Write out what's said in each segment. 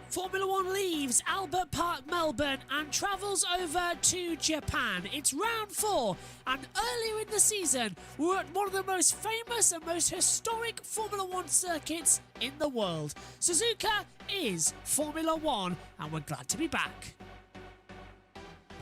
Formula One leaves Albert Park, Melbourne and travels over to Japan. It's round 4, and earlier in the season we were at one of the most famous and most historic Formula One circuits in the world. Suzuka is Formula One, and we're glad to be back.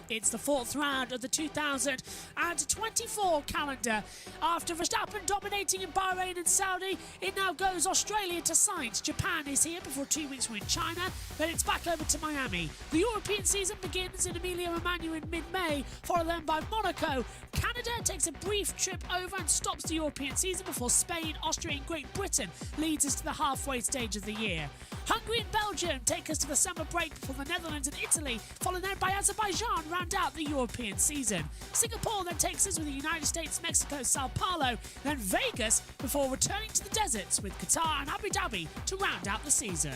It's the 4th round of the 2024 calendar. After Verstappen dominating in Bahrain and Saudi, it now goes Australia to Sainz. Japan is here before 2 weeks we're in China. Then it's back over to Miami. The European season begins in Emilia-Romagna in mid-May, followed then by Monaco. Canada takes a brief trip over and stops the European season before Spain, Austria and Great Britain leads us to the halfway stage of the year. Hungary and Belgium take us to the summer break before the Netherlands and Italy, followed then by Azerbaijan, round out the European season. Singapore then takes us with the United States, Mexico, Sao Paulo, then Vegas before returning to the deserts with Qatar and Abu Dhabi to round out the season.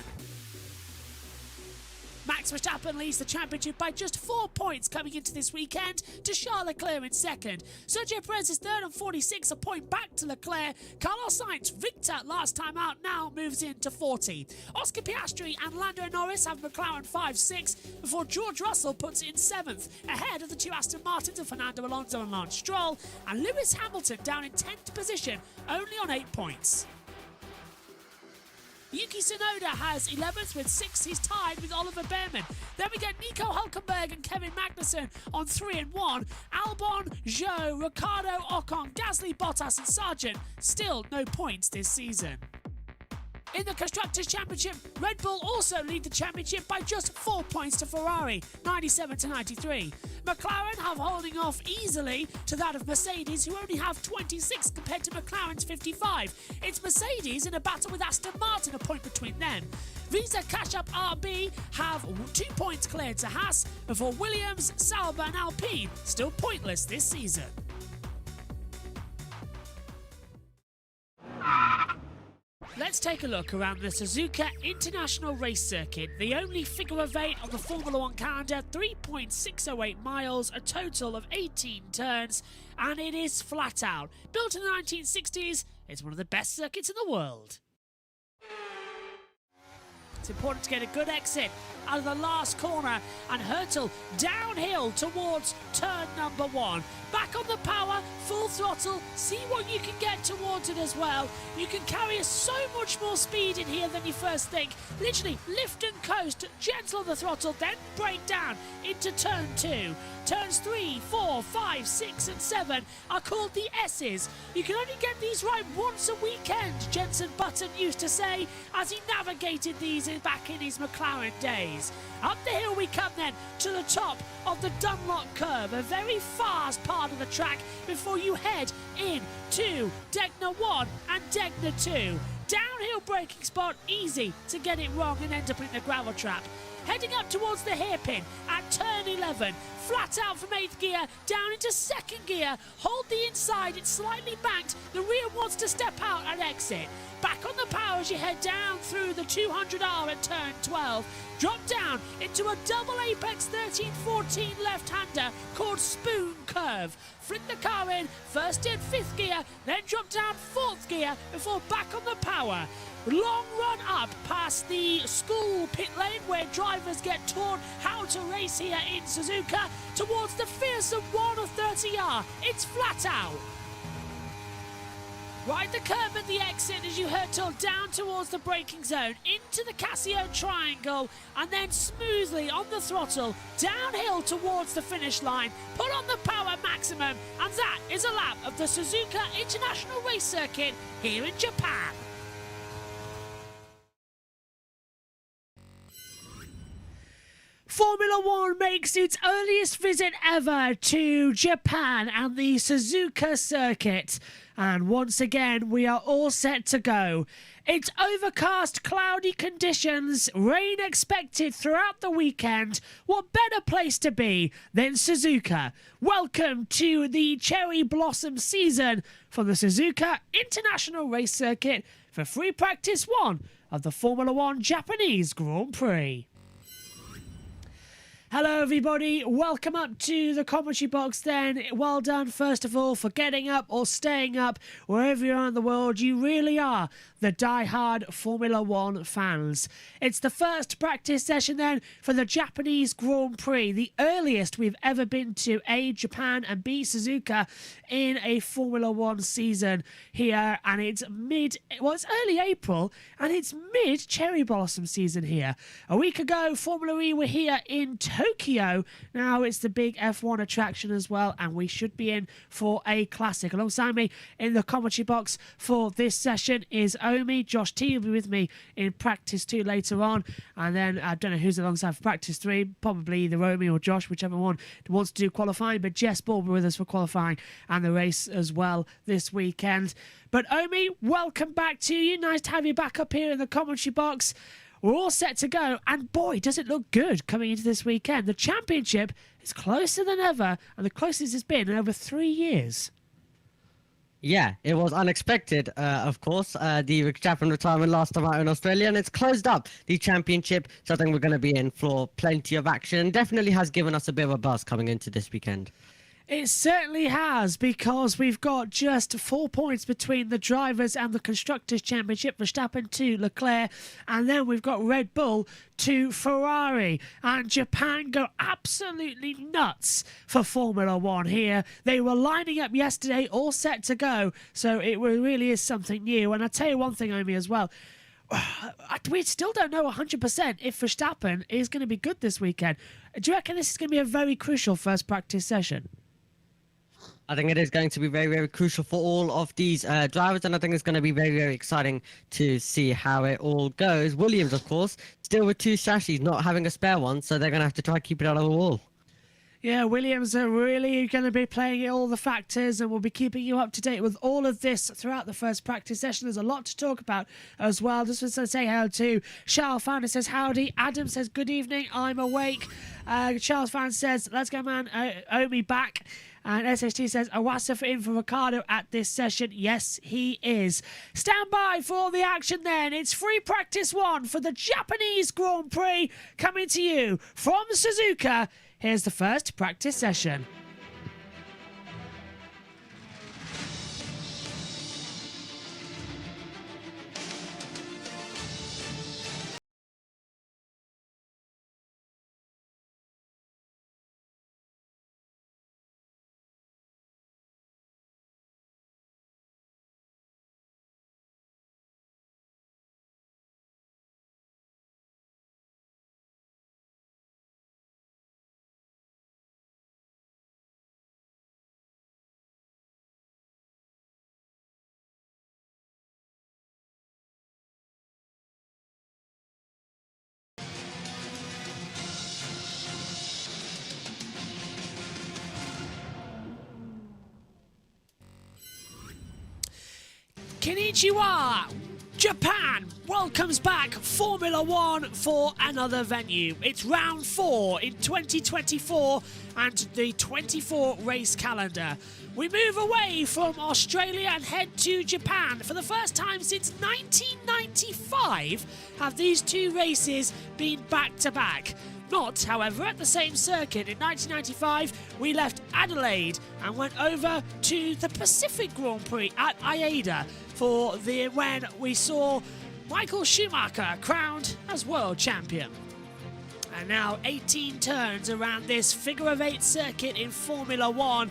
Max Verstappen leads the championship by just 4 points coming into this weekend to Charles Leclerc in second. Sergio Perez is third on 46, a point back to Leclerc. Carlos Sainz, victor last time out, now moves into 40. Oscar Piastri and Lando Norris have McLaren 5-6 before George Russell puts it in 7th, ahead of the 2 Aston Martins of Fernando Alonso and Lance Stroll, and Lewis Hamilton down in 10th position, only on 8 points. Yuki Tsunoda has 11th with 6. He's tied with Oliver Behrman. Then we get Nico Hülkenberg and Kevin Magnussen on 3 and 1. Albon, Zhou, Ricciardo, Ocon, Gasly, Bottas and Sargent still no points this season. In the Constructors' Championship, Red Bull also lead the championship by just 4 points to Ferrari, 97 to 93. McLaren have holding off easily to that of Mercedes, who only have 26 compared to McLaren's 55. It's Mercedes in a battle with Aston Martin, a point between them. Visa Cash Up RB have 2 points cleared to Haas, before Williams, Sauber and Alpine still pointless this season. Let's take a look around the Suzuka International Race Circuit, the only figure of 8 on the Formula One calendar, 3.608 miles, a total of 18 turns, and it is flat out. Built in the 1960s, it's one of the best circuits in the world. It's important to get a good exit out of the last corner and hurtle downhill towards turn number 1. Back on the power, full throttle, see what you can get towards it as well. You can carry so much more speed in here than you first think. Literally lift and coast, gentle on the throttle, then brake down into turn 2. Turns 3, 4, 5, 6 and 7 are called the S's. You can only get these right once a weekend, Jenson Button used to say, as he navigated these back in his McLaren days. Up the hill we come then to the top of the Dunlop curve, a very fast part of the track before you head in to Degner 1 and Degner 2. Downhill braking spot, easy to get it wrong and end up in the gravel trap. Heading up towards the hairpin at turn 11, flat out from 8th gear, down into 2nd gear, hold the inside, it's slightly banked, the rear wants to step out and exit. Back on the power as you head down through the 200R at turn 12. Drop down into a double apex 13-14 left-hander called Spoon Curve. Flick the car in, first in 5th gear, then drop down 4th gear before back on the power. Long run up past the school pit lane where drivers get taught how to race here in Suzuka towards the fearsome 1 of 30R. It's flat out. Ride the curve at the exit as you hurtle down towards the braking zone, into the Casio triangle, and then smoothly on the throttle, downhill towards the finish line. Put on the power maximum, and that is a lap of the Suzuka International Race Circuit here in Japan. Formula Formula One makes its earliest visit ever to Japan and the Suzuka circuit. And once again, we are all set to go. It's overcast, cloudy conditions, rain expected throughout the weekend. What better place to be than Suzuka? Welcome to the cherry blossom season from the Suzuka International Race Circuit for free practice 1 of the Formula One Japanese Grand Prix. Hello everybody, welcome up to the commentary box then. Well done first of all for getting up or staying up wherever you are in the world. You really are the die-hard Formula One fans. It's the first practice session then for the Japanese Grand Prix, the earliest we've ever been to A, Japan and B, Suzuka in a Formula One season here, and it's it's early April and it's mid cherry blossom season here. A week ago Formula E were here in Tokyo. Now it's the big F1 attraction as well, and we should be in for a classic. Alongside me in the commentary box for this session is Omi. Josh T will be with me in practice 2 later on, and then I don't know who's alongside for practice 3, probably either Omi or Josh, whichever one wants to do qualifying, but Jess Ball will be with us for qualifying and the race as well this weekend. But Omi, welcome back to you. Nice to have you back up here in the commentary box. We're all set to go, and boy, does it look good coming into this weekend. The championship is closer than ever, and the closest it's been in over 3 years. Yeah, it was unexpected, of course. The Japan retirement last time out in Australia, and it's closed up the championship, so I think we're going to be in for plenty of action. Definitely has given us a bit of a buzz coming into this weekend. It certainly has, because we've got just 4 points between the drivers and the Constructors' Championship, Verstappen to Leclerc, and then we've got Red Bull to Ferrari, and Japan go absolutely nuts for Formula One here. They were lining up yesterday, all set to go, so it really is something new. And I'll tell you one thing, Omi, as well. We still don't know 100% if Verstappen is going to be good this weekend. Do you reckon this is going to be a very crucial first practice session? I think it is going to be very, very crucial for all of these drivers, and I think it's going to be very, very exciting to see how it all goes. Williams, of course, still with 2 chassis, not having a spare one, so they're going to have to try to keep it out of the wall. Yeah, Williams are really going to be playing all the factors, and we'll be keeping you up to date with all of this throughout the first practice session. There's a lot to talk about as well. Just want to say hello to Charles Founder says howdy. Adam says good evening, I'm awake. Charles Fan says let's go man, Omi back. And SHT says Awasa in for Ricardo at this session. Yes, he is. Stand by for all the action then. It's free practice 1 for the Japanese Grand Prix coming to you from Suzuka. Here's the first practice session. Konnichiwa! Japan welcomes back Formula One for another venue. It's round 4 in 2024 and the 24 race calendar. We move away from Australia and head to Japan. For the first time since 1995 have these 2 races been back-to-back. Not, however, at the same circuit. In 1995, we left Adelaide and went over to the Pacific Grand Prix at Aida for when we saw Michael Schumacher crowned as world champion. And now 18 turns around this figure-of-8 circuit in Formula One.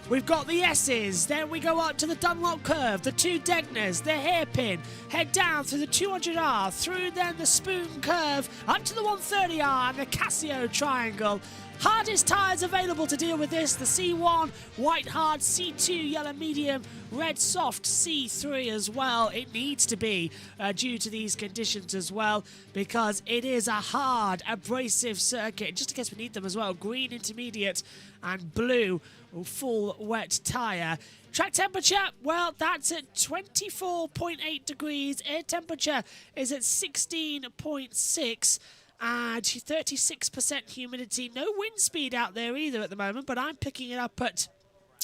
We've got the S's, then we go up to the Dunlop curve, the 2 Degners, the hairpin, head down through the 200R, through then the Spoon curve, up to the 130R and the Casio triangle. Hardest tyres available to deal with this, the C1 white hard, C2 yellow medium, red soft, C3 as well. It needs to be due to these conditions as well, because it is a hard, abrasive circuit. Just in case we need them as well, green intermediate and blue full wet tyre. Track temperature, well, that's at 24.8 degrees. Air temperature is at 16.6. And 36% humidity. No wind speed out there either at the moment, but I'm picking it up at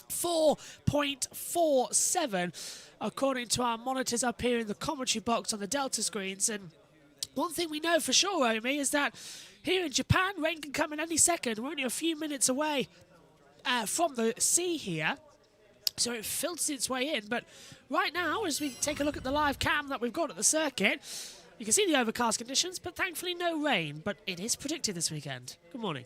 4.47 according to our monitors up here in the commentary box on the Delta screens. And one thing we know for sure, Omi, is that here in Japan, rain can come in any second. We're only a few minutes away from the sea here, so it filters its way in. But right now, as we take a look at the live cam that we've got at the circuit, you can see the overcast conditions, but thankfully no rain. But it is predicted this weekend. Good morning.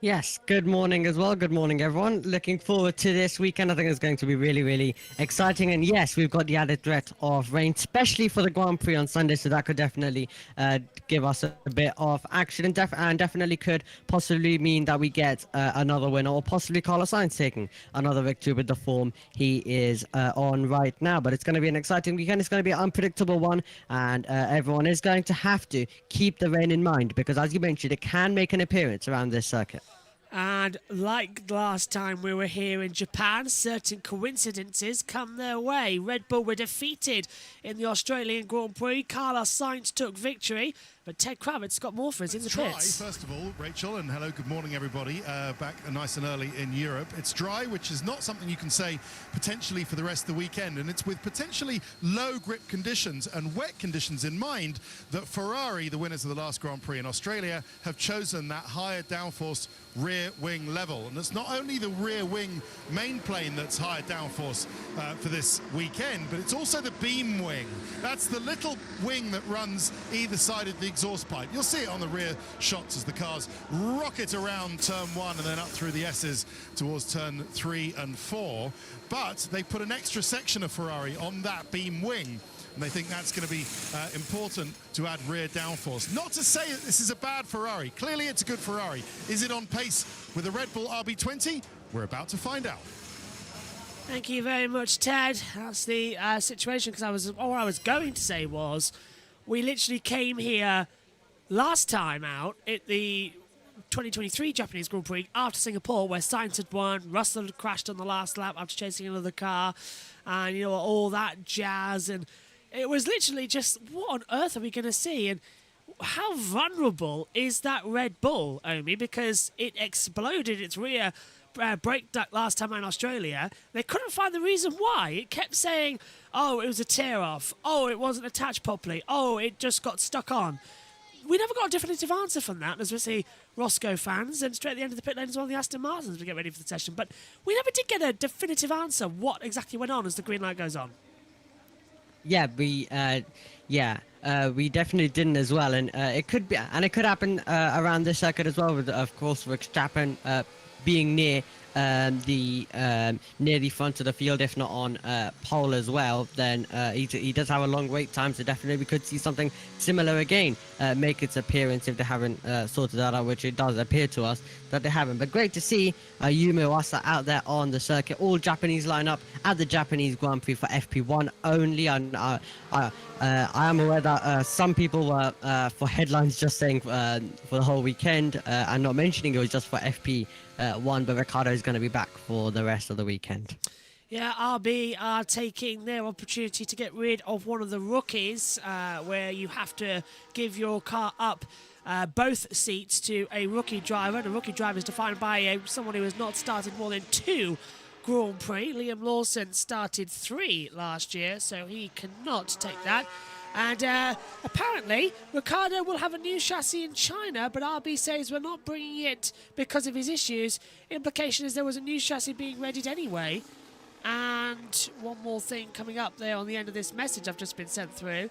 Yes, good morning as well. Good morning, everyone. Looking forward to this weekend. I think it's going to be really, really exciting. And yes, we've got the added threat of rain, especially for the Grand Prix on Sunday. So that could definitely give us a bit of action and, definitely could possibly mean that we get another winner, or possibly Carlos Sainz taking another victory with the form he is on right now. But it's going to be an exciting weekend. It's going to be an unpredictable one. And everyone is going to have to keep the rain in mind, because as you mentioned, it can make an appearance around this circuit. And like last time we were here in Japan, certain coincidences come their way. Red Bull were defeated in the Australian Grand Prix. Carlos Sainz took victory, but Ted Kravitz got more for us in the pits. First of all, Rachel, and hello, good morning, everybody. Back nice and early in Europe. It's dry, which is not something you can say potentially for the rest of the weekend, and it's with potentially low grip conditions and wet conditions in mind that Ferrari, the winners of the last Grand Prix in Australia, have chosen that higher downforce rear wing level. And it's not only the rear wing main plane that's higher downforce for this weekend, but it's also the beam wing. That's the little wing that runs either side of the exhaust pipe. You'll see it on the rear shots as the cars rocket around turn 1 and then up through the S's towards turn 3 and 4. But they put an extra section of Ferrari on that beam wing, and they think that's going to be important to add rear downforce. Not to say that this is a bad Ferrari. Clearly it's a good Ferrari. Is it on pace with the Red Bull RB20? We're about to find out. Thank you very much, Ted. That's the situation, because what I was going to say was, we literally came here last time out at the 2023 Japanese Grand Prix after Singapore, where Sainz had won, Russell had crashed on the last lap after chasing another car, and you know, all that jazz. And it was literally just, what on earth are we going to see? And how vulnerable is that Red Bull, Omi? Because it exploded its rear brake duct last time in Australia. They couldn't find the reason why. It kept saying, oh, it was a tear off. Oh, it wasn't attached properly. Oh, it just got stuck on. We never got a definitive answer from that, as we see Roscoe fans, and straight at the end of the pit lane as well, the Aston Martins we get ready for the session. But we never did get a definitive answer what exactly went on as the green light goes on. Yeah, we definitely didn't as well, and it could be, and it could happen around this circuit as well. With, of course, Verstappen being near the front of the field, if not on pole as well, then he does have a long wait time, so definitely we could see something similar again make its appearance if they haven't sorted that out, which it does appear to us that they haven't. But great to see Yuma Iwasa out there on the circuit, all Japanese lineup at the Japanese Grand Prix for FP1 only. And I am aware that some people were for headlines just saying for the whole weekend and not mentioning it was just for FP1, but Ricardo is going to be back for the rest of the weekend. Yeah, RB are taking their opportunity to get rid of one of the rookies, where you have to give your car up both seats to a rookie driver. The rookie driver is defined by someone who has not started more than 2 Grand Prix. Liam Lawson started 3 last year, so he cannot take that. And apparently, Ricardo will have a new chassis in China, but RB says we're not bringing it because of his issues. Implication is there was a new chassis being readied anyway. And one more thing coming up there on the end of this message I've just been sent through.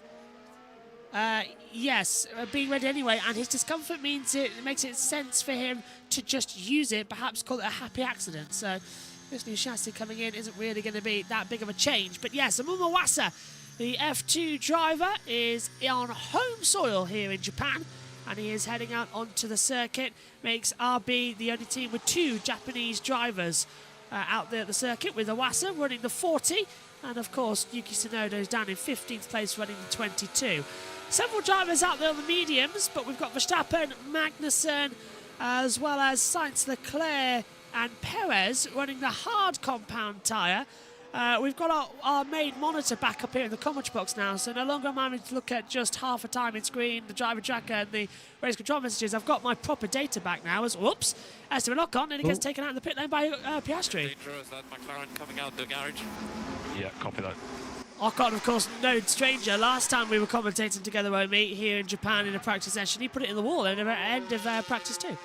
Yes, being ready anyway, and his discomfort means it makes it sense for him to just use it, perhaps call it a happy accident. So this new chassis coming in isn't really going to be that big of a change. But yes, Yuma Iwasa, the F2 driver, is on home soil here in Japan and he is heading out onto the circuit. Makes RB the only team with 2 Japanese drivers out there at the circuit, with Iwasa running the 40, and of course Yuki Tsunoda is down in 15th place running the 22. Several drivers out there on the mediums, but we've got Verstappen, Magnussen, as well as Sainz, Leclerc and Perez running the hard compound tyre. We've got our main monitor back up here in the commentary box now, so no longer am I having to look at just half a timing screen, the driver tracker and the race control messages. I've got my proper data back now as, whoops, Esteban Ocon, and he gets taken out in the pit lane by Piastri. Dangerous, that McLaren coming out the garage. Yeah, copy that. Ocon, of course, no stranger. Last time we were commentating together, Omi, here in Japan in a practice session, he put it in the wall at the end of practice too.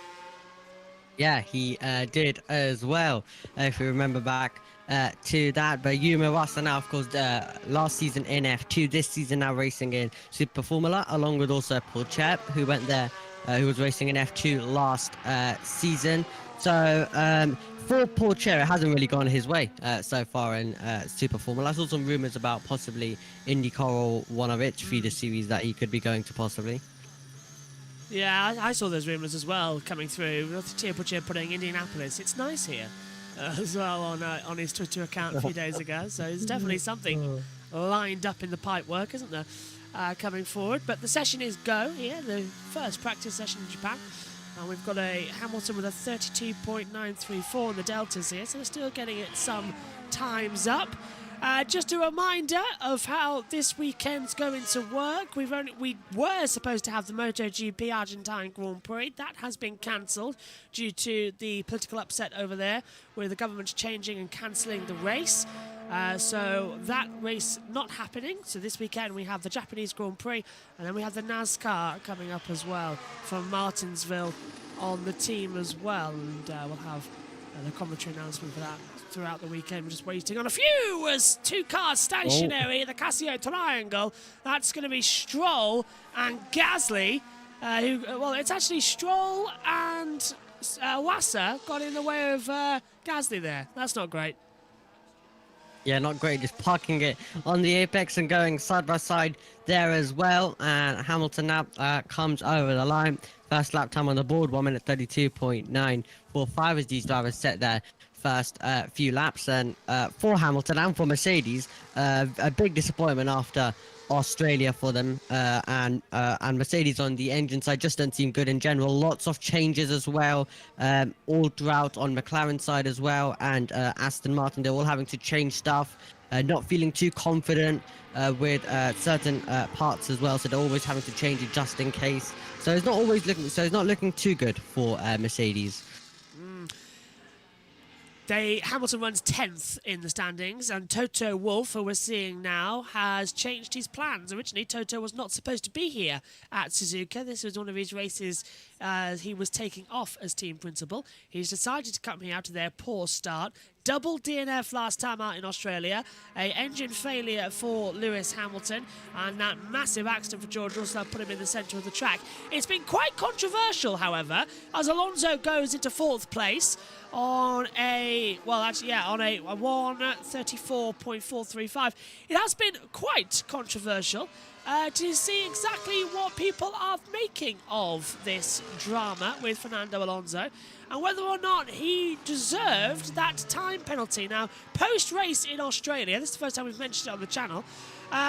Yeah, he did as well, if you remember back to that. But Yuma Iwasa now, of course, last season in F2, this season now racing in Super Formula, along with also Paul Chep, who went there, who was racing in F2 last season. So for Paul Chep, it hasn't really gone his way so far in Super Formula. I saw some rumours about possibly IndyCar or one of its feeder series that he could be going to possibly. Yeah, I saw those rumours as well coming through. Tia Butcher putting Indianapolis. It's nice here as well on his Twitter account a few days ago. So there's definitely something lined up in the pipe work, isn't there, coming forward. But the session is go here, the first practice session in Japan. And we've got a Hamilton with a 32.934 in the deltas here, so we're still getting it some times up. Just a reminder of how this weekend's going to work. We were supposed to have the MotoGP Argentine Grand Prix. That has been cancelled due to the political upset over there, where the government's changing and cancelling the race. So that race not happening. So this weekend we have the Japanese Grand Prix, and then we have the NASCAR coming up as well from Martinsville on the team as well. And we'll have the commentary announcement for that throughout the weekend. We're just waiting on a few as 2 cars stationary at the Casio Triangle. That's going to be Stroll and Gasly. Well, it's actually Stroll and Wassa got in the way of Gasly there. That's not great. Yeah, not great. Just parking it on the apex and going side by side there as well. And Hamilton now comes over the line. First lap time on the board, 1 minute 32.945 as these drivers set their first few laps. And for Hamilton and for Mercedes, a big disappointment after Australia for them, and Mercedes on the engine side just don't seem good in general. Lots of changes as well, all throughout on McLaren side as well, and Aston Martin, they're all having to change stuff, not feeling too confident with certain parts as well, so they're always having to change it just in case. So it's not looking too good for Mercedes. Hamilton runs 10th in the standings, and Toto Wolff, who we're seeing now, has changed his plans. Originally, Toto was not supposed to be here at Suzuka. This was one of his races he was taking off as team principal. He's decided to come here after their poor start. Double DNF last time out in Australia, a engine failure for Lewis Hamilton, and that massive accident for George Russell put him in the centre of the track. It's been quite controversial, however, as Alonso goes into 4th place on a 1:34.435. It has been quite controversial to see exactly what people are making of this drama with Fernando Alonso, and whether or not he deserved that time penalty. Now, post-race in Australia, this is the first time we've mentioned it on the channel,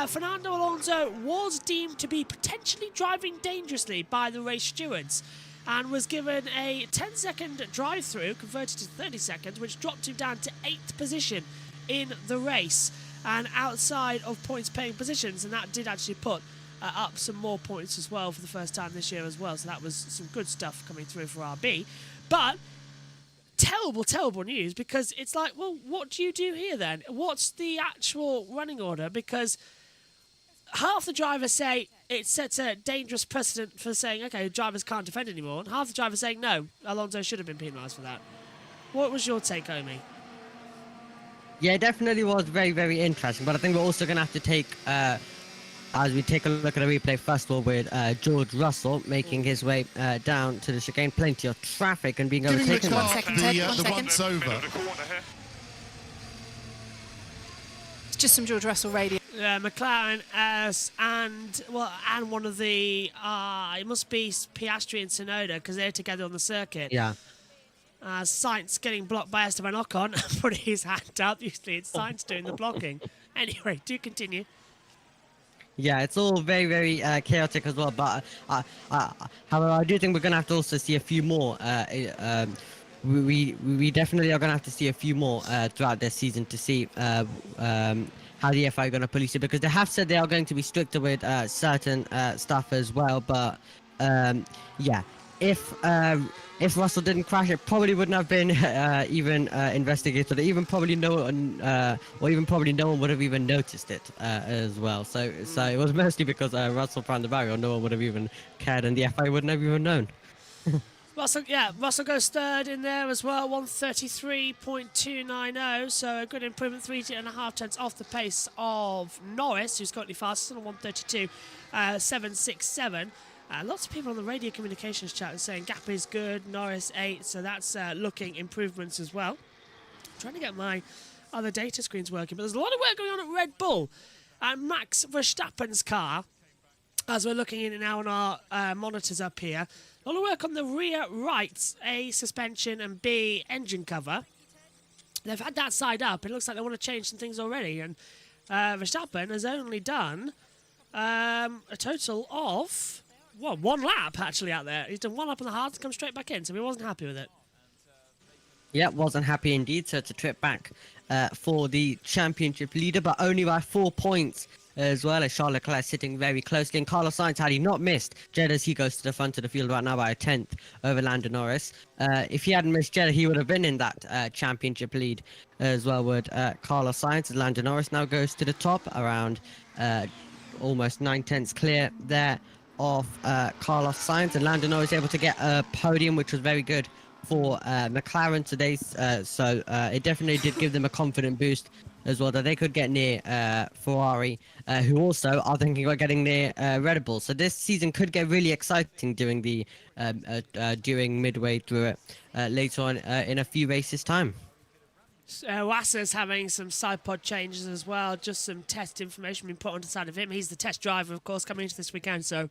Fernando Alonso was deemed to be potentially driving dangerously by the race stewards, and was given a 10-second drive-through, converted to 30 seconds, which dropped him down to 8th position in the race, and outside of points-paying positions, and that did actually put up some more points as well for the first time this year as well, so that was some good stuff coming through for RB. But terrible, terrible news, because it's like, well, what do you do here then? What's the actual running order? Because half the drivers say it sets a dangerous precedent for saying, okay, drivers can't defend anymore, and half the drivers saying, no, Alonso should have been penalised for that. What was your take, Omi? Yeah, it definitely was very, very interesting, but I think we're also going to have to take, as we take a look at a replay, first of all, with George Russell making his way down to the chicane, plenty of traffic and being overtaken. One second. The once over. Just some George Russell radio. McLaren and one of the it must be Piastri and Tsunoda because they're together on the circuit. Yeah. Sainz getting blocked by Esteban Ocon, putting his hand up. Usually it's Sainz doing the blocking. Anyway, do continue. Yeah, it's all very, very chaotic as well. But however, I do think we're gonna have to also see a few more. We definitely are gonna have to see a few more throughout this season to see how the FIA are gonna police it, because they have said they are going to be stricter with certain stuff as well. But yeah, if Russell didn't crash, it probably wouldn't have been even investigated, or even probably no one would have even noticed it as well. So it was mostly because Russell found the barrier, no one would have even cared, and the FIA wouldn't have even known. Russell goes third in there as well, 133.290, so a good improvement, 3.5 tenths off the pace of Norris, who's currently fastest on 132.767. Lots of people on the radio communications chat are saying gap is good, Norris 8, so that's looking improvements as well. I'm trying to get my other data screens working, but there's a lot of work going on at Red Bull. And Max Verstappen's car, as we're looking in now on our monitors up here, a lot of work on the rear right, A, suspension, and B, engine cover. They've had that side up. It looks like they want to change some things already, and Verstappen has only done a total of... well, one lap actually out there. He's done one lap on the hard to come straight back in, so he wasn't happy with it. Yeah, wasn't happy indeed. So it's a trip back for the championship leader, but only by 4 points as well, as Charles Leclerc sitting very closely. And Carlos Sainz, had he not missed Jeddah, he goes to the front of the field right now by a 10th over Lando Norris. If he hadn't missed Jeddah, he would have been in that championship lead as well, would Carlos Sainz. Lando Norris now goes to the top, around almost 9 tenths clear there of Carlos Sainz, and Lando Norris able to get a podium, which was very good for McLaren today. So it definitely did give them a confident boost as well, that they could get near Ferrari, who also are thinking about getting near Red Bull. So this season could get really exciting during the during midway through it later on in a few races time. Wasser's having some side pod changes as well, just some test information being put onto the side of him. He's the test driver, of course, coming into this weekend, so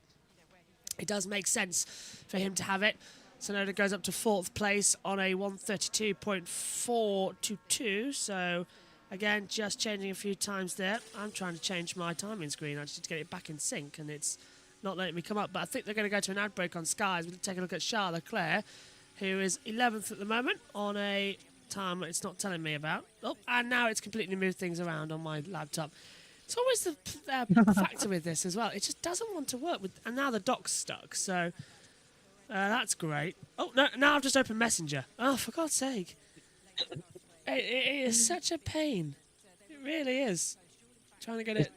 it does make sense for him to have it. Tsunoda goes up to 4th place on a 132.422, so again, just changing a few times there. I'm trying to change my timing screen actually to get it back in sync, and it's not letting me come up, but I think they're going to go to an ad break on Skies. We'll take a look at Charles Leclerc, who is 11th at the moment on a time it's not telling me about. Oh, and now it's completely moved things around on my laptop. It's always the factor with this as well. It just doesn't want to work with, and now the dock's stuck, so that's great. Oh, no, now I've just opened Messenger. Oh, for God's sake. It is such a pain. It really is. Trying to get it.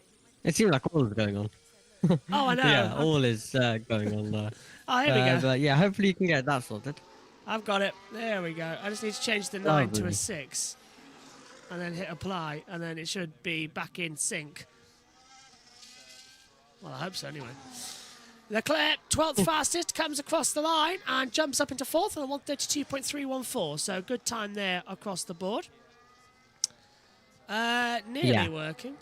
It seems like all is going on. Oh, I know. Yeah, all is going on there. Oh, here we go. But yeah, hopefully you can get that sorted. I've got it. There we go. I just need to change the 9 to a Lovely. 6. And then hit apply. And then it should be back in sync. Well, I hope so anyway. Leclerc, 12th fastest, comes across the line and jumps up into 4th on 132.314. So good time there across the board. Nearly working.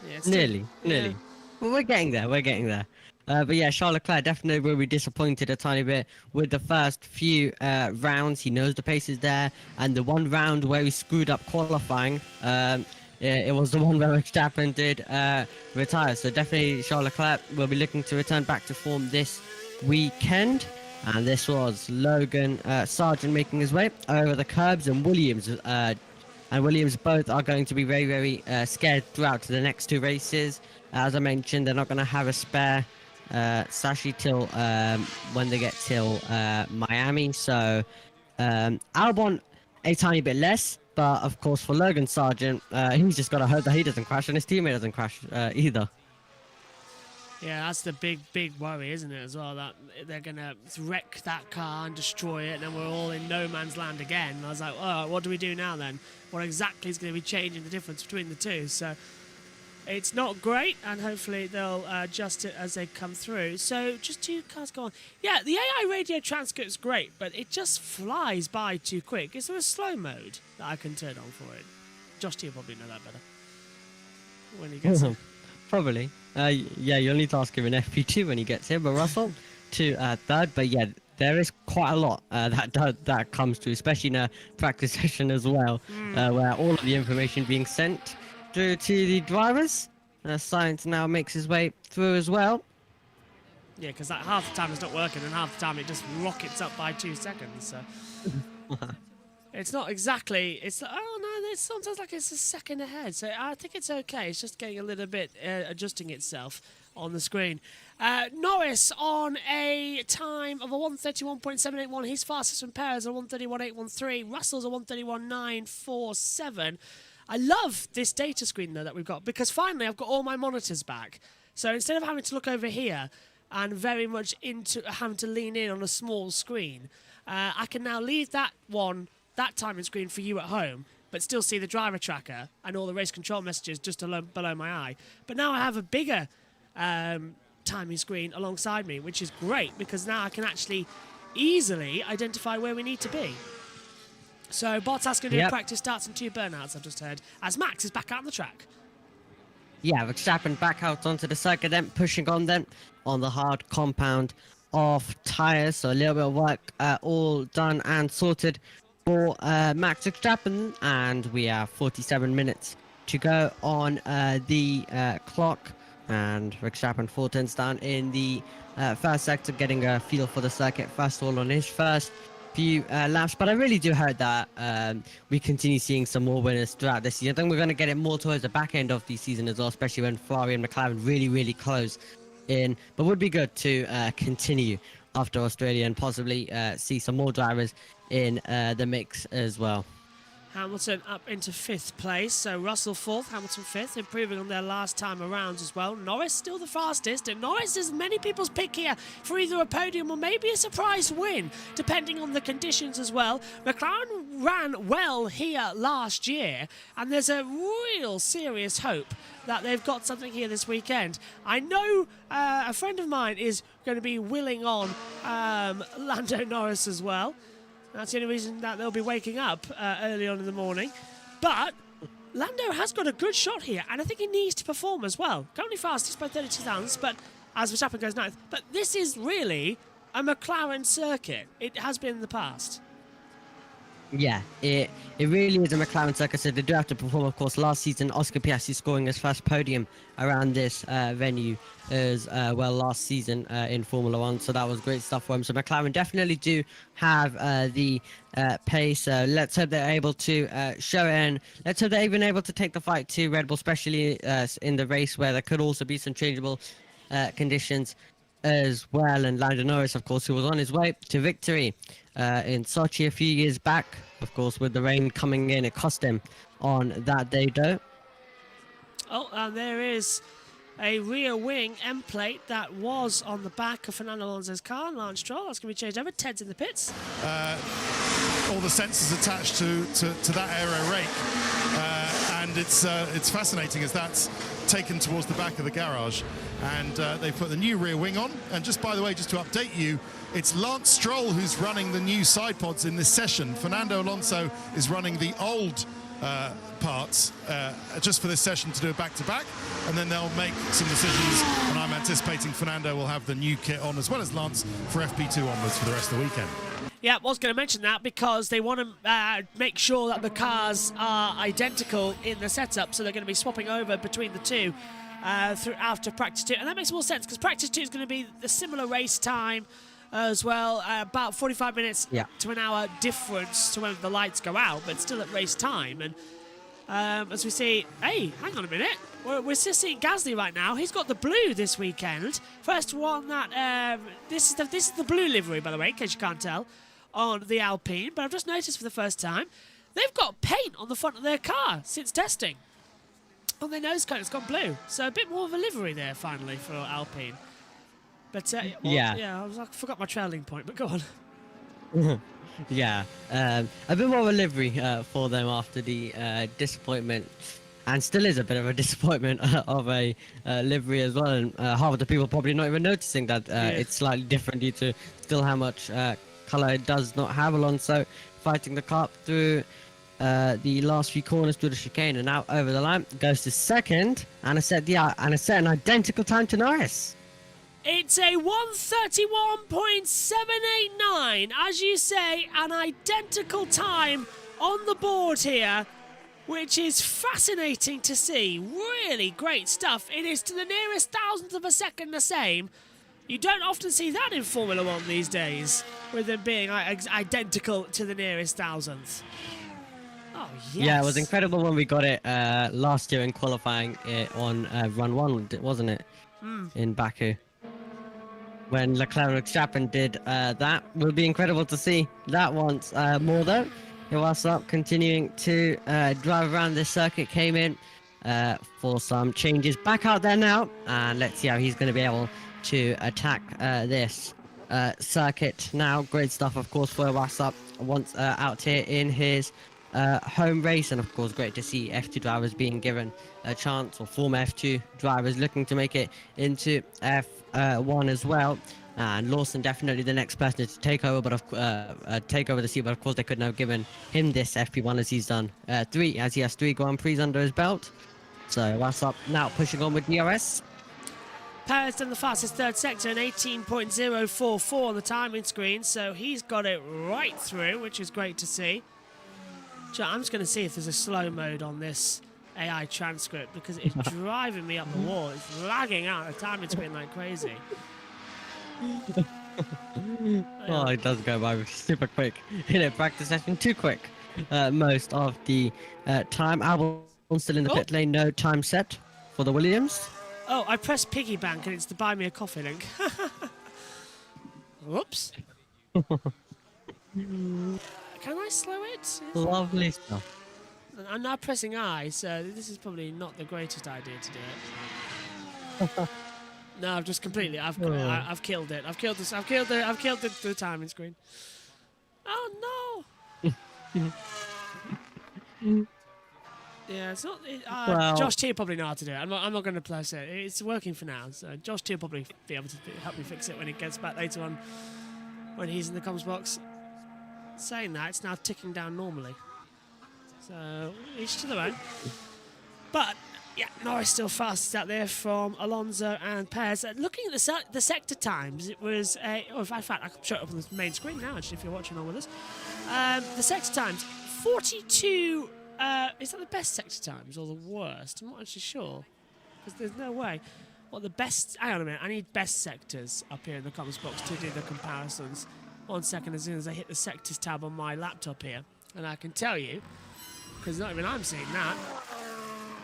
Yeah, it's Nearly. Yeah. Well, we're getting there. But yeah, Charles Leclerc definitely will be disappointed a tiny bit with the first few rounds. He knows the pace is there, and the one round where he screwed up qualifying, it was the one where Verstappen did retire. So definitely Charles Leclerc will be looking to return back to form this weekend. And this was Logan Sargent making his way over the curbs, and Williams both are going to be very, very scared throughout the next 2 races. As I mentioned, they're not going to have a spare Sashi till when they get till Miami. So Albon a tiny bit less, but of course for Logan Sargent, he's just got to hope that he doesn't crash and his teammate doesn't crash either. Yeah, that's the big worry, isn't it, as well, that they're going to wreck that car and destroy it, and then we're all in no man's land again. And I was like, oh, what do we do now then? What exactly is going to be changing the difference between the two? So it's not great, and hopefully they'll adjust it as they come through. So just 2 cars go on. Yeah, the AI radio transcript's great, but it just flies by too quick. Is there a slow mode that I can turn on for it? Josh, you probably know that better. when he gets here. Probably. Yeah, you'll need to ask him in FP2 when he gets here. But Russell to third. But yeah, there is quite a lot that comes to, especially in a practice session as well, where all of the information being sent through to the drivers. Science now makes his way through as well. Yeah, because half the time it's not working, and half the time it just rockets up by 2 seconds. So it's not exactly. It's oh no, it sounds like it's a second ahead. So I think it's okay. It's just getting a little bit adjusting itself on the screen. Norris on a time of a 1:31.781. He's fastest from Perez, a 1:31.813. Russell's a 1:31.947. I love this data screen though that we've got, because finally I've got all my monitors back. So instead of having to look over here and very much into having to lean in on a small screen, I can now leave that timing screen for you at home, but still see the driver tracker and all the race control messages just below my eye. But now I have a bigger timing screen alongside me, which is great, because now I can actually easily identify where we need to be. So Bottas going to do practice starts and 2 burnouts, I've just heard, as Max is back out on the track. Yeah, Verstappen back out onto the circuit, then pushing on them on the hard compound of tyres. So a little bit of work all done and sorted for Max Verstappen, and we have 47 minutes to go on the clock. And Verstappen 4 turns down in the first sector, getting a feel for the circuit first of all on his first few laps. But I really do hope that we continue seeing some more winners throughout this season. I think we're going to get it more towards the back end of the season as well, especially when Ferrari and McLaren really close in. But would be good to continue after Australia and possibly see some more drivers in the mix as well. Hamilton up into 5th place, so Russell 4th, Hamilton 5th, improving on their last time around as well. Norris still the fastest, and Norris is many people's pick here for either a podium or maybe a surprise win, depending on the conditions as well. McLaren ran well here last year, and there's a real serious hope that they've got something here this weekend. I know a friend of mine is going to be willing on Lando Norris as well. That's the only reason that they'll be waking up early on in the morning. But Lando has got a good shot here, and I think he needs to perform as well. Currently fastest by 32 thousandths, but as Verstappen goes 9th. But this is really a McLaren circuit. It has been in the past. Yeah, it really is a McLaren circuit, so they do have to perform. Of course, last season, Oscar Piastri scoring his first podium around this venue as well last season in Formula 1, so that was great stuff for him. So McLaren definitely do have the pace. Let's hope they're able to show it, and let's hope they're even able to take the fight to Red Bull, especially in the race where there could also be some changeable conditions as well. And Lando Norris, of course, who was on his way to victory in Sochi a few years back. Of course, with the rain coming in, it cost him on that day, though. Oh, and there is a rear wing end plate that was on the back of Fernando Alonso's car. Lance Stroll, that's going to be changed over. Ted's in the pits. All the sensors attached to that aero rake, and it's fascinating as that's taken towards the back of the garage, and they put the new rear wing on. And just by the way, just to update you, it's Lance Stroll who's running the new side pods in this session. Fernando Alonso is running the old parts just for this session to do a back-to-back, and then they'll make some decisions, and I'm anticipating Fernando will have the new kit on as well as Lance for FP2 onwards for the rest of the weekend. Yeah, I was going to mention that because they want to make sure that the cars are identical in the setup, so they're going to be swapping over between the two after practice 2, and that makes more sense because practice 2 is going to be a similar race time as well, about 45 minutes to an hour difference to when the lights go out, but still at race time. And as we see, hey, hang on a minute, we're still seeing Gasly right now. He's got the blue this weekend. First one that this is the blue livery, by the way, in case you can't tell, on the Alpine. But I've just noticed for the first time they've got paint on the front of their car since testing. On their nose cone, it's gone blue, so a bit more of a livery there finally for Alpine. But I forgot my trailing point, but go on. Yeah, a bit more of a livery for them after the disappointment, and still is a bit of a disappointment of a livery as well. And half of the people probably not even noticing that it's slightly different due to still how much colour it does not have. Alonso fighting the car through the last few corners through the chicane and out over the line. Goes to second, and I set an identical time to Norris. It's a 1:31.789. As you say, an identical time on the board here, which is fascinating to see. Really great stuff. It is to the nearest thousandth of a second the same. You don't often see that in Formula One these days, with them being identical to the nearest thousandth. Oh, yes. Yeah, it was incredible when we got it last year in qualifying it on run one, wasn't it? In Baku. When Leclerc and Verstappen did that. It will be incredible to see that once more though. Iwasa continuing to drive around this circuit, came in for some changes. Back out there now, and let's see how he's going to be able to attack this circuit now. Great stuff, of course, for Iwasa once out here in his home race, and of course great to see F2 drivers being given a chance, or former F2 drivers looking to make it into F1 as well. And Lawson definitely the next person to take over, but take over the seat. But of course they couldn't have given him this FP1 as he's done he has 3 Grand Prix under his belt. So what's up now, pushing on with DRS. Perez done the fastest third sector in 18.044 on the timing screen, so he's got it right through, which is great to see. I'm just going to see if there's a slow mode on this AI transcript, because it's driving me up the wall. It's lagging out the timing screen like crazy. Oh, it does go by super quick. In a practice session, too quick. Most of the time. Albon still in the pit lane, no time set for the Williams. Oh, I pressed piggy bank and it's the buy me a coffee link. Whoops. Can I slow it? Lovely stuff. I'm now pressing I, so this is probably not the greatest idea to do it. No, I've just completely. I've killed it. I've killed this. I've killed the timing screen. Oh no! Yeah, it's not. Well, Josh T probably know how to do it. I'm not going to plus it. It's working for now. So Josh T will probably be able to help me fix it when he gets back later on, when he's in the comms box. Saying that, it's now ticking down normally. So each to their own. But yeah, Norris still fastest out there from Alonso and Perez. Looking at the sector times, it was in fact, I can show it up on the main screen now. Actually, if you're watching on with us, the sector times 42. Is that the best sector times or the worst? I'm not actually sure, because there's no way. What the best? Hang on a minute. I need best sectors up here in the comments box to do the comparisons. 1 second, as soon as I hit the sectors tab on my laptop here, and I can tell you, because not even I'm seeing that.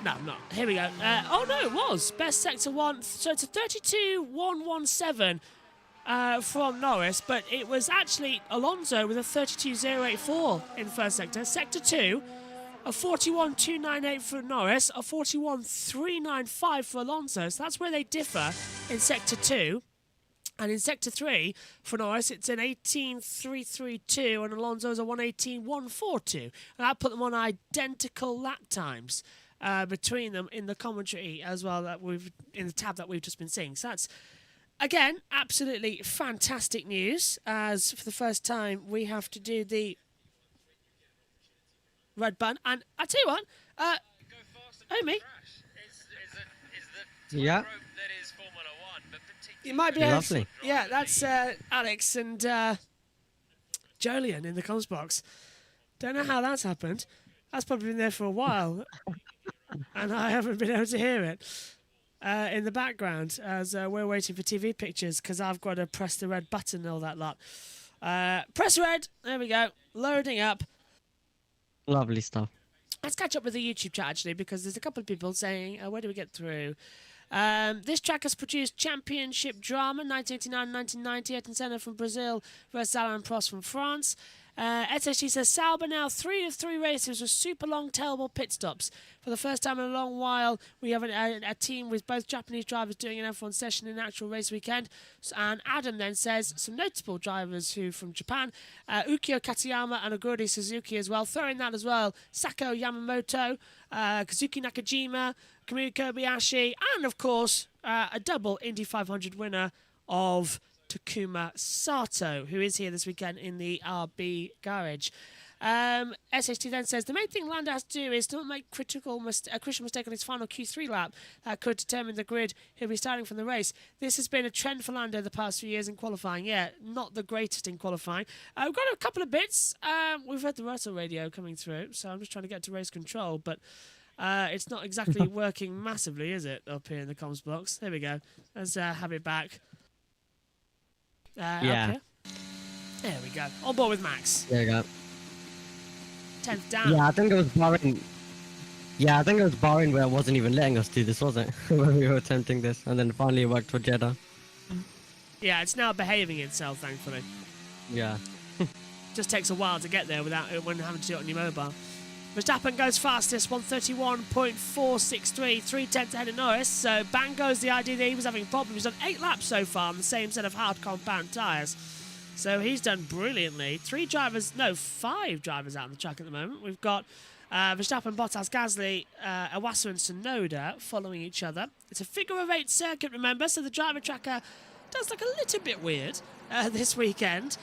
No, I'm not. Here we go. Oh no, it was best sector 1. So it's a 32.117 from Norris, but it was actually Alonso with a 32.084 in the first sector. Sector 2, a 41.298 for Norris, a 41.395 for Alonso. So that's where they differ in sector 2. And in sector 3, for Norris, it's an 18.332, and Alonso's a 118.142. And that put them on identical lap times between them in the commentary as well, that in the tab that we've just been seeing. So that's, again, absolutely fantastic news, as for the first time we have to do the red button. And I tell you what, Omi, yeah. it might be lovely. Yeah, that's Alex and Jolyon in the comms box. Don't know how that's happened. That's probably been there for a while, and I haven't been able to hear it in the background as we're waiting for TV pictures, because I've got to press the red button and all that lot. Press red. There we go. Loading up. Lovely stuff. Let's catch up with the YouTube chat, actually, because there's a couple of people saying, where do we get through? This track has produced championship drama, 1989-1990, Ayrton Senna from Brazil versus Alain Prost from France. SSG says, Sauber now 3 of 3 races with super long tailable pit stops. For the first time in a long while, we have a team with both Japanese drivers doing an F1 session in an actual race weekend. And Adam then says, some notable drivers who from Japan, Ukyo Katayama and Oguri Suzuki as well. Throwing that as well, Sako Yamamoto, Kazuki Nakajima, Kamui Kobayashi, and of course, a double Indy 500 winner of Takuma Sato, who is here this weekend in the RB garage. SHT then says the main thing Lando has to do is to not make a crucial mistake on his final Q3 lap that could determine the grid he'll be starting from the race. This has been a trend for Lando the past few years in qualifying. Yeah, not the greatest in qualifying. We've got a couple of bits. We've heard the Russell radio coming through, so I'm just trying to get to race control, but it's not exactly working massively, is it, up here in the comms box? There we go. Let's have it back. Yeah. Up here. There we go. On board with Max. There you go. 10th down. Yeah, I think it was Bahrain. Yeah, I think it was Bahrain where it wasn't even letting us do this, was it? When we were attempting this, and then finally it worked for Jeddah. Yeah, it's now behaving itself, thankfully. Yeah. Just takes a while to get there without when having to do it on your mobile. Verstappen goes fastest, 131.463, 3/10 ahead of Norris. So bang goes the idea that he was having problems. He's done 8 laps so far on the same set of hard compound tyres. So he's done brilliantly. 5 drivers out on the track at the moment. We've got Verstappen, Bottas, Gasly, Iwasa and Tsunoda following each other. It's a figure-of-8 circuit, remember, so the driver tracker does look a little bit weird this weekend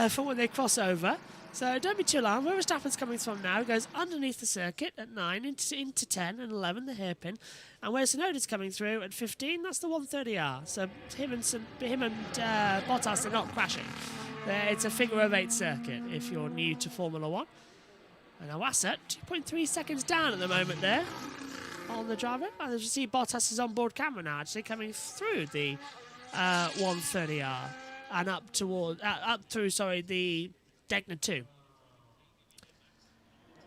for when they cross over. So don't be too alarmed. Where Verstappen's coming from now, he goes underneath the circuit at 9, into 10 and 11, the hairpin. And where Tsunoda's coming through at 15, that's the 130R. So him and Bottas are not crashing. It's a figure-of-8 circuit if you're new to Formula 1. And Iwasa, 2.3 seconds down at the moment there on the driver. And as you see, Bottas' onboard camera now actually coming through the 130R and up through the Degner 2.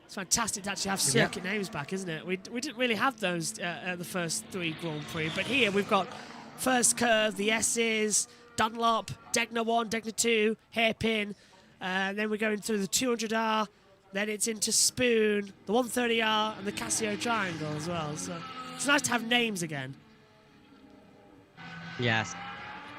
It's fantastic to actually have circuit names back, isn't it? We didn't really have those at the first 3 Grand Prix, but here we've got first curve, the S's, Dunlop, Degner 1, Degner 2, hairpin, then we're going through the 200R, then it's into Spoon, the 130R, and the Casio Triangle as well. So it's nice to have names again. Yes.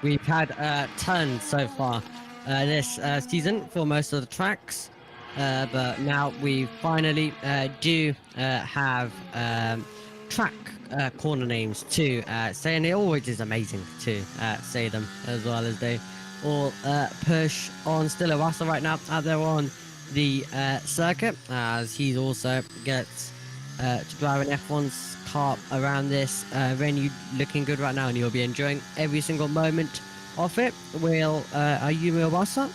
We've had tons so far this season for most of the tracks, but now we finally do have track corner names to say, and it always is amazing to say them as well as they all push on. Still Iwasa right now out there on the circuit, as he also gets to drive an F1's car around this venue, looking good right now, and you'll be enjoying every single moment of it. Will Ayumi Iwasa?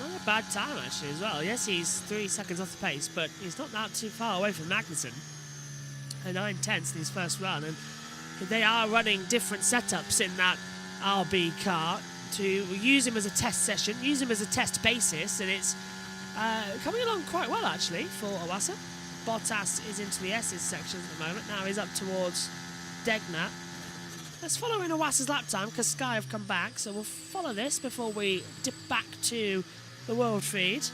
Not a bad time actually as well. Yes, he's 3 seconds off the pace, but he's not that too far away from Magnussen. And 9/10 in his first run, and they are running different setups in that RB car to use him as a test session, use him as a test basis, and it's coming along quite well actually for Iwasa. Bottas is into the S's section at the moment. Now he's up towards Degner. Let's follow in Iwasa's lap time because Sky have come back, so we'll follow this before we dip back to the world feed.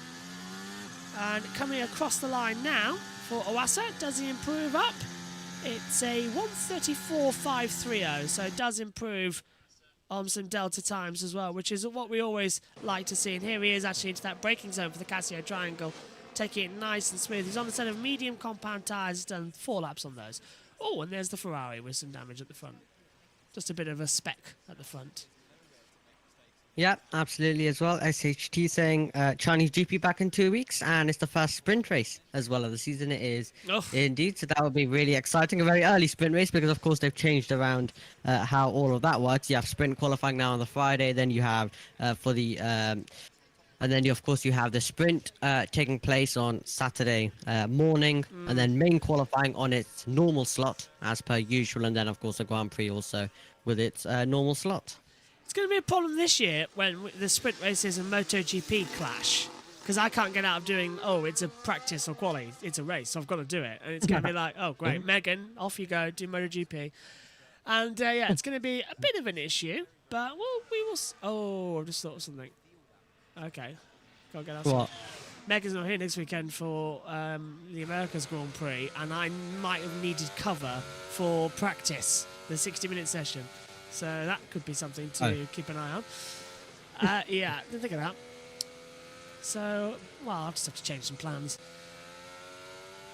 And coming across the line now for Iwasa, does he improve up? It's a 134.530, so it does improve on some delta times as well, which is what we always like to see. And here he is actually into that braking zone for the Casio Triangle, taking it nice and smooth. He's on a set of medium compound tyres. He's done 4 laps on those. Oh, and there's the Ferrari with some damage at the front. Just a bit of a speck at the front. Yeah, absolutely as well. SHT saying Chinese GP back in 2 weeks, and it's the first sprint race as well of the season. It is indeed, so that will be really exciting. A very early sprint race because, of course, they've changed around how all of that works. You have sprint qualifying now on the Friday, then you have for the and then, of course, you have the sprint taking place on Saturday morning, and then main qualifying on its normal slot as per usual, and then, of course, the Grand Prix also with its normal slot. It's going to be a problem this year when the sprint races and MotoGP clash, because I can't get out of doing, it's a practice or quali, it's a race, so I've got to do it. And it's going to be like, oh, great, Megan, off you go, do MotoGP. And, it's going to be a bit of an issue, but we will... I've just thought of something. Okay, gotta get outside. What? Megan's not here next weekend for the America's Grand Prix, and I might have needed cover for practice, the 60-minute session. So that could be something to keep an eye on. Yeah, didn't think of that. So, I'll just have to change some plans.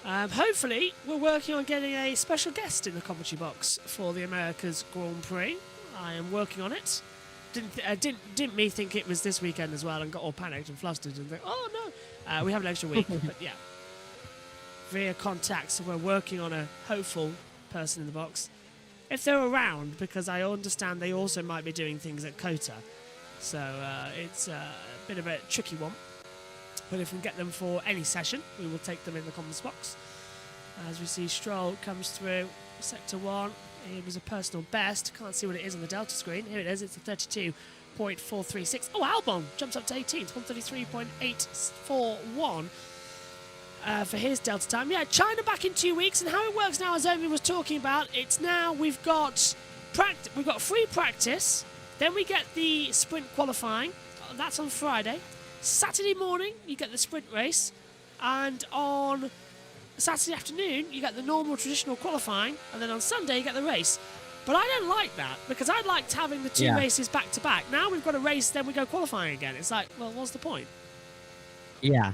Hopefully, we're working on getting a special guest in the commentary box for the America's Grand Prix. I am working on it. Didn't me think it was this weekend as well, and got all panicked and flustered and think, oh no, we have an extra week. But yeah, via contacts, we're working on a hopeful person in the box if they're around, because I understand they also might be doing things at Kota, so it's a bit of a tricky one. But if we can get them for any session, we will take them in the comments box. As we see Stroll comes through sector 1. It was a personal best. Can't see what it is on the Delta screen. Here it is. It's a 32.436. Oh, Albon jumps up to 18. It's 133.841 for his Delta time. Yeah, China back in 2 weeks. And how it works now, as Omi was talking about, it's now we've got free practice. Then we get the sprint qualifying. That's on Friday. Saturday morning, you get the sprint race. And on Saturday afternoon, you get the normal traditional qualifying, and then on Sunday you get the race. But I don't like that, because I liked having the two races back to back. Now we've got a race, then we go qualifying again. It's like, well, what's the point? Yeah.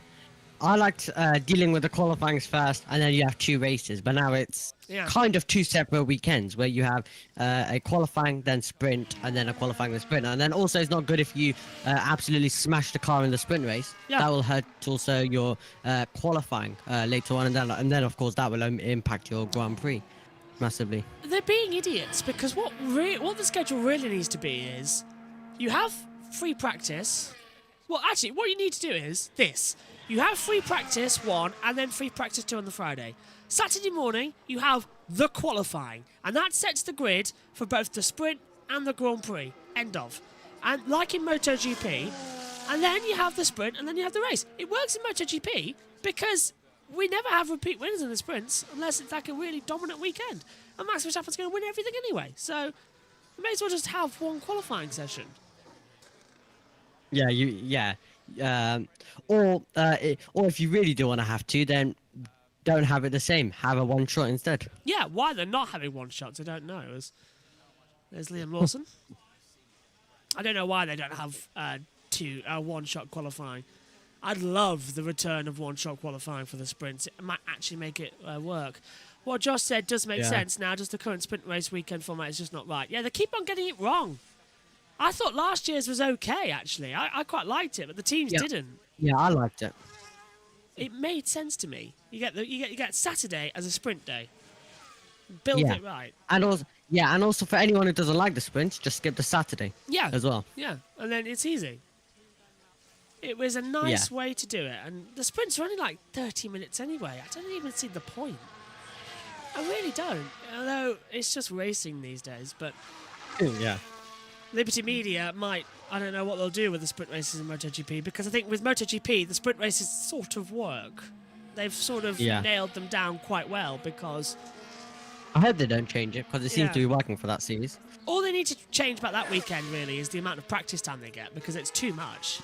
I liked dealing with the qualifyings first, and then you have 2 races. But now it's kind of 2 separate weekends where you have a qualifying, then sprint, and then a qualifying, then sprint. And then also it's not good if you absolutely smash the car in the sprint race. Yeah. That will hurt also your qualifying later on, and then of course that will impact your Grand Prix massively. They're being idiots, because what the schedule really needs to be is you have free practice. Well, actually, what you need to do is this. You have free practice 1 and then free practice 2 on the Friday. Saturday morning, you have the qualifying, and that sets the grid for both the sprint and the Grand Prix. End of. And like in MotoGP, and then you have the sprint and then you have the race. It works in MotoGP because we never have repeat winners in the sprints unless it's like a really dominant weekend. And Max Verstappen's going to win everything anyway. So we may as well just have one qualifying session. Yeah, or if you really do want to have to, then don't have it the same. Have a one shot instead. Yeah, why they're not having one shots, I don't know. There's Liam Lawson. I don't know why they don't have one shot qualifying. I'd love the return of one shot qualifying for the sprints. It might actually make it work. What Josh said does make sense now. Just the current sprint race weekend format is just not right. Yeah, they keep on getting it wrong. I thought last year's was okay, actually. I quite liked it, but the teams didn't. Yeah, I liked it. It made sense to me. You get Saturday as a sprint day. Build it right. And also for anyone who doesn't like the sprints, just skip the Saturday. Yeah. As well. Yeah, and then it's easy. It was a nice way to do it, and the sprints are only like 30 minutes anyway. I don't even see the point. I really don't. Although it's just racing these days, but yeah. Liberty Media might, I don't know what they'll do with the sprint races in MotoGP, because I think with MotoGP, the sprint races sort of work. They've sort of nailed them down quite well, because I hope they don't change it, because it seems to be working for that series. All they need to change about that weekend, really, is the amount of practice time they get, because it's too much.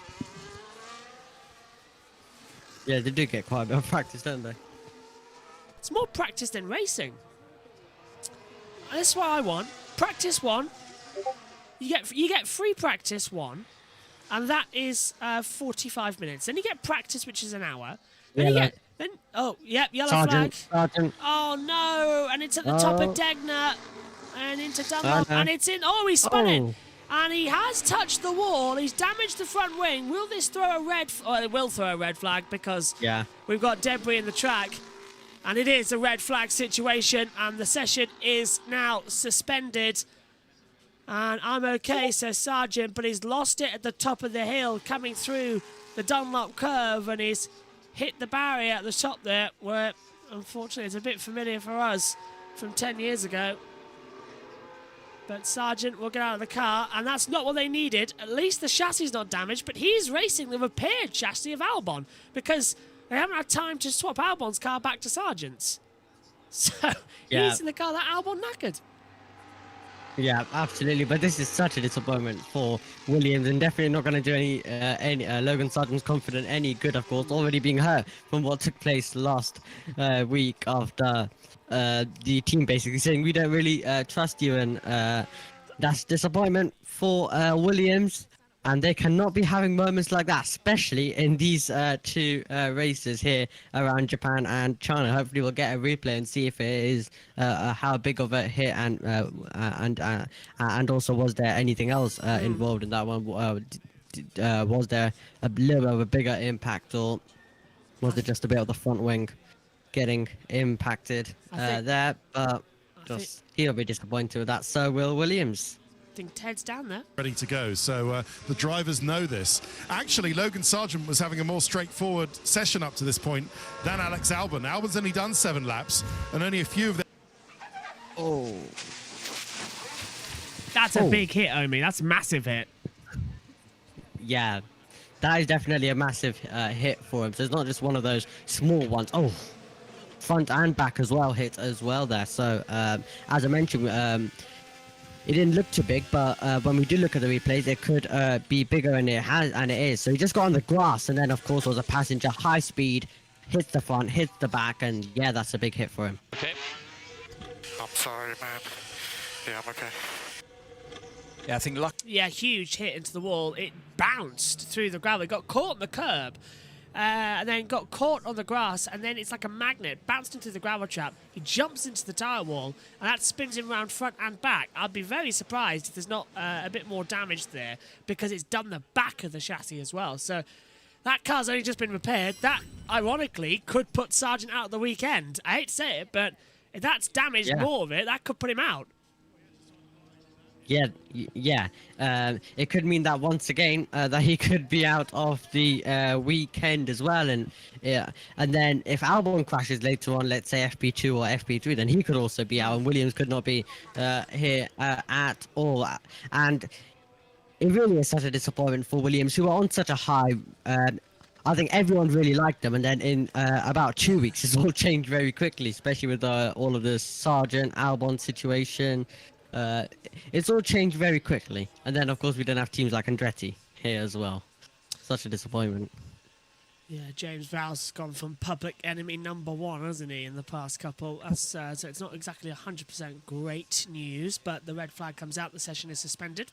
Yeah, they do get quite a bit of practice, don't they? It's more practice than racing. And that's what I want. Practice 1. You get free practice 1, and that is 45 minutes. Then you get practice, which is an hour. Then yellow flag. Sergeant. Oh no! And it's at the top of Degner, and into Dunlop, and it's in. Oh, he spun it, and he has touched the wall. He's damaged the front wing. Will this throw a red? It will throw a red flag, because we've got debris in the track, and it is a red flag situation, and the session is now suspended. And I'm okay, says Sargent, but he's lost it at the top of the hill, coming through the Dunlop curve, and he's hit the barrier at the top there, where, unfortunately, it's a bit familiar for us from 10 years ago. But Sargent will get out of the car, and that's not what they needed. At least the chassis is not damaged, but he's racing the repaired chassis of Albon, because they haven't had time to swap Albon's car back to Sargent's. So he's in the car that Albon knackered. Yeah, absolutely. But this is such a disappointment for Williams, and definitely not going to do any Logan Sargent's confidence any good, of course, already being hurt from what took place last week after the team basically saying we don't really trust you, and that's disappointment for Williams. and they cannot be having moments like that, especially in these two races here around Japan and China. Hopefully, we'll get a replay and see if it is how big of a hit, and also was there anything else involved in that one? Was there a little bit of a bigger impact, or was it just a bit of the front wing getting impacted there? But just he'll be disappointed with that. So will Williams. I think Ted's down there. Ready to go, so the drivers know this. Actually, Logan Sargent was having a more straightforward session up to this point than Alex Albon. Albon's only done 7 laps, and only a few of them. Oh. That's a big hit, Omi. That's a massive hit. Yeah, that is definitely a massive hit for him. So it's not just one of those small ones. Oh, front and back as well hit as well there. So as I mentioned, it didn't look too big, but when we do look at the replays, it could be bigger, and it has, and it is. So he just got on the grass, and then of course was a passenger, high speed, hits the front, hits the back, and yeah, that's a big hit for him. Okay. I'm sorry, man. Yeah, I'm okay. Yeah, I think luck. Yeah, huge hit into the wall. It bounced through the gravel. It got caught on the curb, and then got caught on the grass, and then it's like a magnet, bounced into the gravel trap. He jumps into the tyre wall, and that spins him around front and back. I'd be very surprised if there's not a bit more damage there, because it's done the back of the chassis as well. So that car's only just been repaired. That, ironically, could put Sargent out of the weekend. I hate to say it, but if that's damaged more of it, that could put him out. Yeah. It could mean that once again that he could be out of the weekend as well, and then if Albon crashes later on, let's say FP2 or FP3, then he could also be out, and Williams could not be here at all. And it really is such a disappointment for Williams, who are on such a high. I think everyone really liked them, and then in about 2 weeks, it's all changed very quickly, especially with all of the Sargent Albon situation. It's all changed very quickly, and then of course we don't have teams like Andretti here as well. Such a disappointment. Yeah, James Vowles has gone from public enemy #1, hasn't he, in the past couple? So it's not exactly 100% great news, but the red flag comes out, the session is suspended,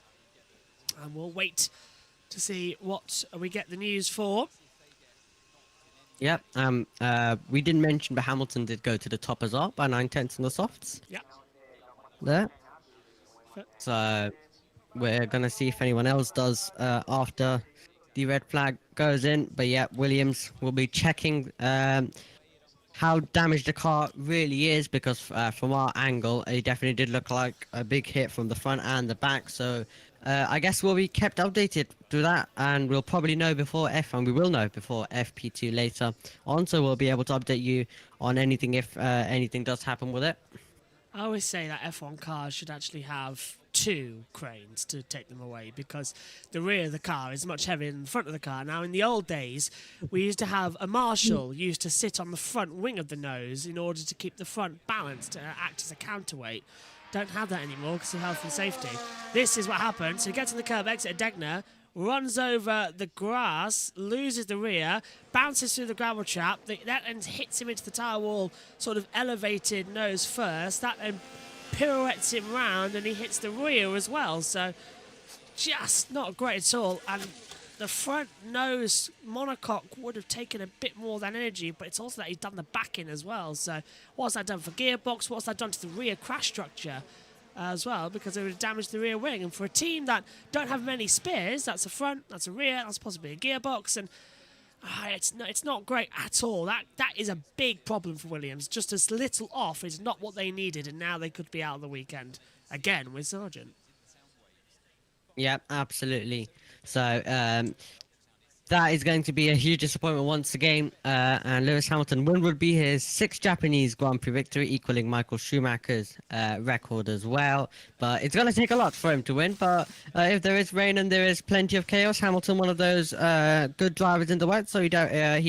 and we'll wait to see what we get the news for. Yep. We didn't mention, but Hamilton did go to the top as well by 9/10 in the softs. Yeah. There. So we're gonna see if anyone else does after the red flag goes in. But yeah, Williams will be checking how damaged the car really is, because from our angle, it definitely did look like a big hit from the front and the back. So I guess we'll be kept updated to that, and we'll probably know before we will know before FP2 later on. So we'll be able to update you on anything if anything does happen with it. I always say that F1 cars should actually have 2 cranes to take them away, because the rear of the car is much heavier than the front of the car. Now, in the old days, we used to have a marshal used to sit on the front wing of the nose in order to keep the front balanced to act as a counterweight. Don't have that anymore because of health and safety. This is what happens. So he gets in the curb, exit at Degner, runs over the grass, loses the rear, bounces through the gravel trap. That then hits him into the tyre wall, sort of elevated nose first. That then pirouettes him round, and he hits the rear as well. So just not great at all. And the front nose monocoque would have taken a bit more than energy, but it's also that he's done the back in as well. So what's that done for gearbox? What's that done to the rear crash structure? As well, because it would have damaged the rear wing. And for a team that don't have many spares, that's a front, that's a rear, that's possibly a gearbox, and it's not great at all. That is a big problem for Williams. Just as little off is not what they needed, and now they could be out of the weekend again with Sargent. Yeah, absolutely. So that is going to be a huge disappointment once again. And Lewis Hamilton would be his 6th Japanese Grand Prix victory, equaling Michael Schumacher's record as well. But it's going to take a lot for him to win. But if there is rain and there is plenty of chaos, Hamilton, one of those good drivers in the wet, so he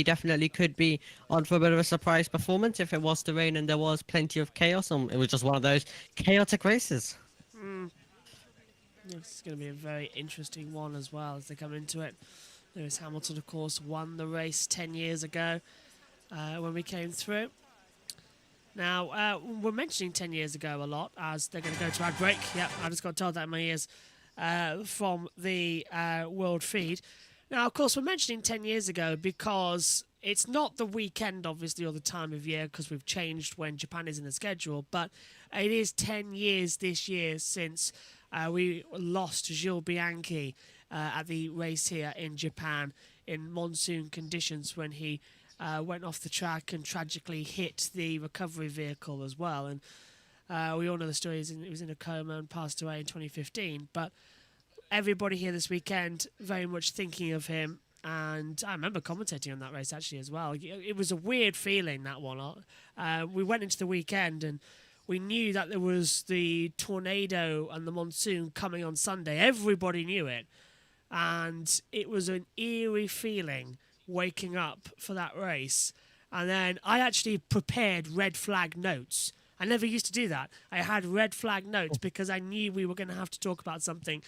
definitely could be on for a bit of a surprise performance if it was to rain and there was plenty of chaos. And it was just one of those chaotic races. It's going to be a very interesting one as well as they come into it. Lewis Hamilton, of course, won the race 10 years ago when we came through. Now, we're mentioning 10 years ago a lot, as they're going to go to ad break. Yep, I just got told that in my ears. from the world feed. Now, of course, we're mentioning 10 years ago because it's not the weekend, obviously, or the time of year, because we've changed when Japan is in the schedule, but it is 10 years this year since we lost Gilles Bianchi at the race here in Japan in monsoon conditions when he went off the track and tragically hit the recovery vehicle as well. And we all know the story. He was in a coma and passed away in 2015. But everybody here this weekend very much thinking of him. And I remember commentating on that race actually as well. It was a weird feeling, that one. We went into the weekend and we knew that there was the tornado and the monsoon coming on Sunday. Everybody knew it. And it was an eerie feeling waking up for that race. And then I actually prepared red flag notes. I never used to do that. I had red flag notes because I knew we were going to have to talk about something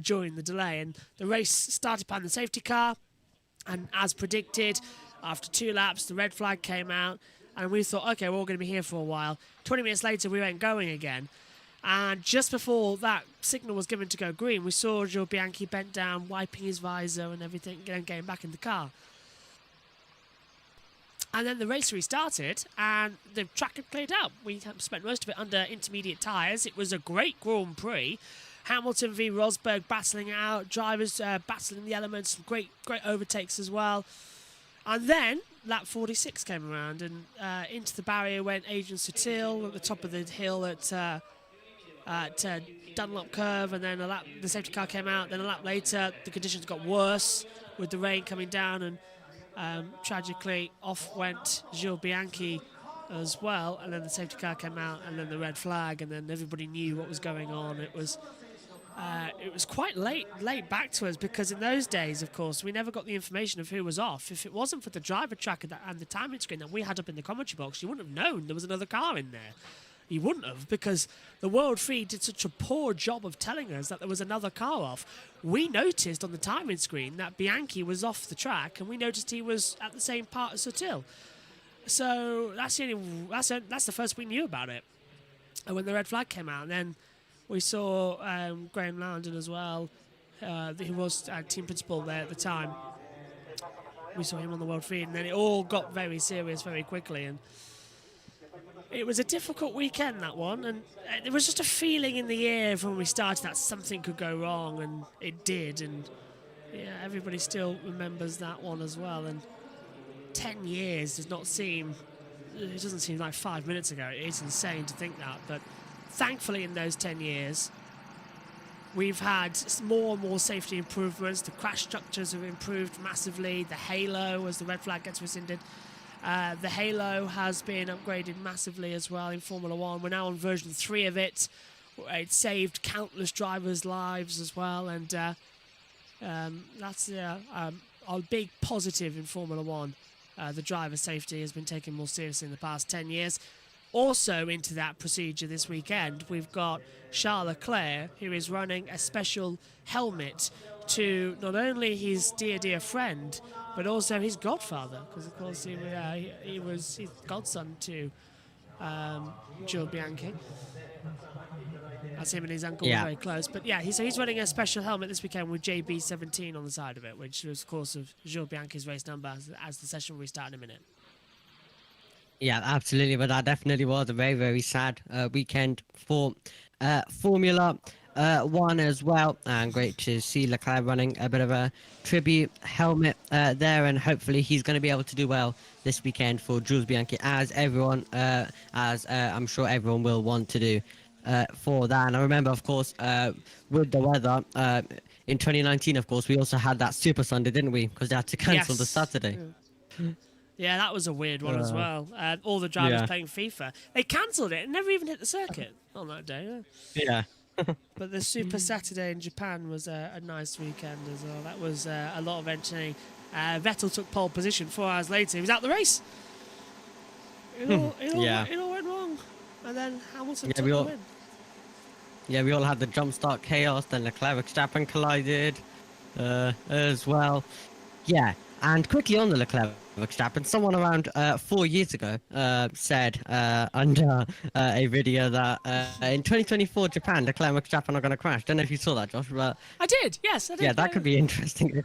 during the delay. And the race started behind the safety car. And as predicted, after 2 laps, the red flag came out. And we thought, okay, we're all going to be here for a while. 20 minutes later, we went going again. And just before that signal was given to go green, we saw Gilles Bianchi bent down, wiping his visor and everything, and getting back in the car. And then the race restarted, and the track had cleared out. We spent most of it under intermediate tyres. It was a great Grand Prix. Hamilton v Rosberg battling it out, drivers battling the elements, some great overtakes as well. And then lap 46 came around, and into the barrier went Adrian Sutil at the top of the hill at Dunlop Curve, and then the safety car came out. Then a lap later, the conditions got worse with the rain coming down, and tragically off went Gilles Bianchi as well. And then the safety car came out, and then the red flag, and then everybody knew what was going on. It was quite late back to us, because in those days, of course, we never got the information of who was off. If it wasn't for the driver tracker and the timing screen that we had up in the commentary box, you wouldn't have known there was another car in there. You wouldn't have, because the world feed did such a poor job of telling us that there was another car off. We noticed on the timing screen that Bianchi was off the track, and we noticed he was at the same part as Sutil. So that's the first we knew about it. And when the red flag came out, and then we saw Graham Landon as well. He was team principal there at the time. We saw him on the world feed, and then it all got very serious very quickly. And it was a difficult weekend, that one, and there was just a feeling in the air when we started that something could go wrong, and it did. And yeah, everybody still remembers that one as well. And 10 years does not seem, it doesn't seem like 5 minutes ago. It's insane to think that, but thankfully in those 10 years, we've had more and more safety improvements. The crash structures have improved massively. The halo, as the red flag gets rescinded, the halo has been upgraded massively as well in Formula 1. We're now on version 3 of it. It saved countless drivers' lives as well, and that's a big positive in Formula 1. The driver safety has been taken more seriously in the past 10 years. Also into that procedure this weekend, we've got Charles Leclerc, who is running a special helmet to not only his dear friend, but also his godfather, because of course he was his godson to Gilles Bianchi. That's him and his uncle were very close. But yeah, he's running a special helmet this weekend with JB17 on the side of it, which was, of course, of Gilles Bianchi's race number as the session will restart in a minute. Yeah, absolutely. But that definitely was a very, very sad weekend for Formula 1 as well. And great to see Leclerc running a bit of a tribute helmet there. And hopefully he's going to be able to do well this weekend for Jules Bianchi, as everyone, I'm sure everyone will want to do for that. And I remember, of course, with the weather, in 2019, of course, we also had that Super Sunday, didn't we? Because they had to cancel the Saturday. Yeah, that was a weird one as well. All the drivers playing FIFA. They cancelled it and never even hit the circuit on that day. Yeah. But the Super Saturday in Japan was a nice weekend as well. That was a lot of entertaining. Vettel took pole position 4 hours later. He was out the race. It all went wrong. And then Hamilton took the win. Yeah, we all had the jump start chaos. Then Leclerc Verstappen collided as well. Yeah. And quickly on the Leclerc Verstappen, someone around 4 years ago said under a video that in 2024 Japan, Leclerc and Verstappen are going to crash. Don't know if you saw that, Josh, but I did, yes, I did. yeah, that could be interesting.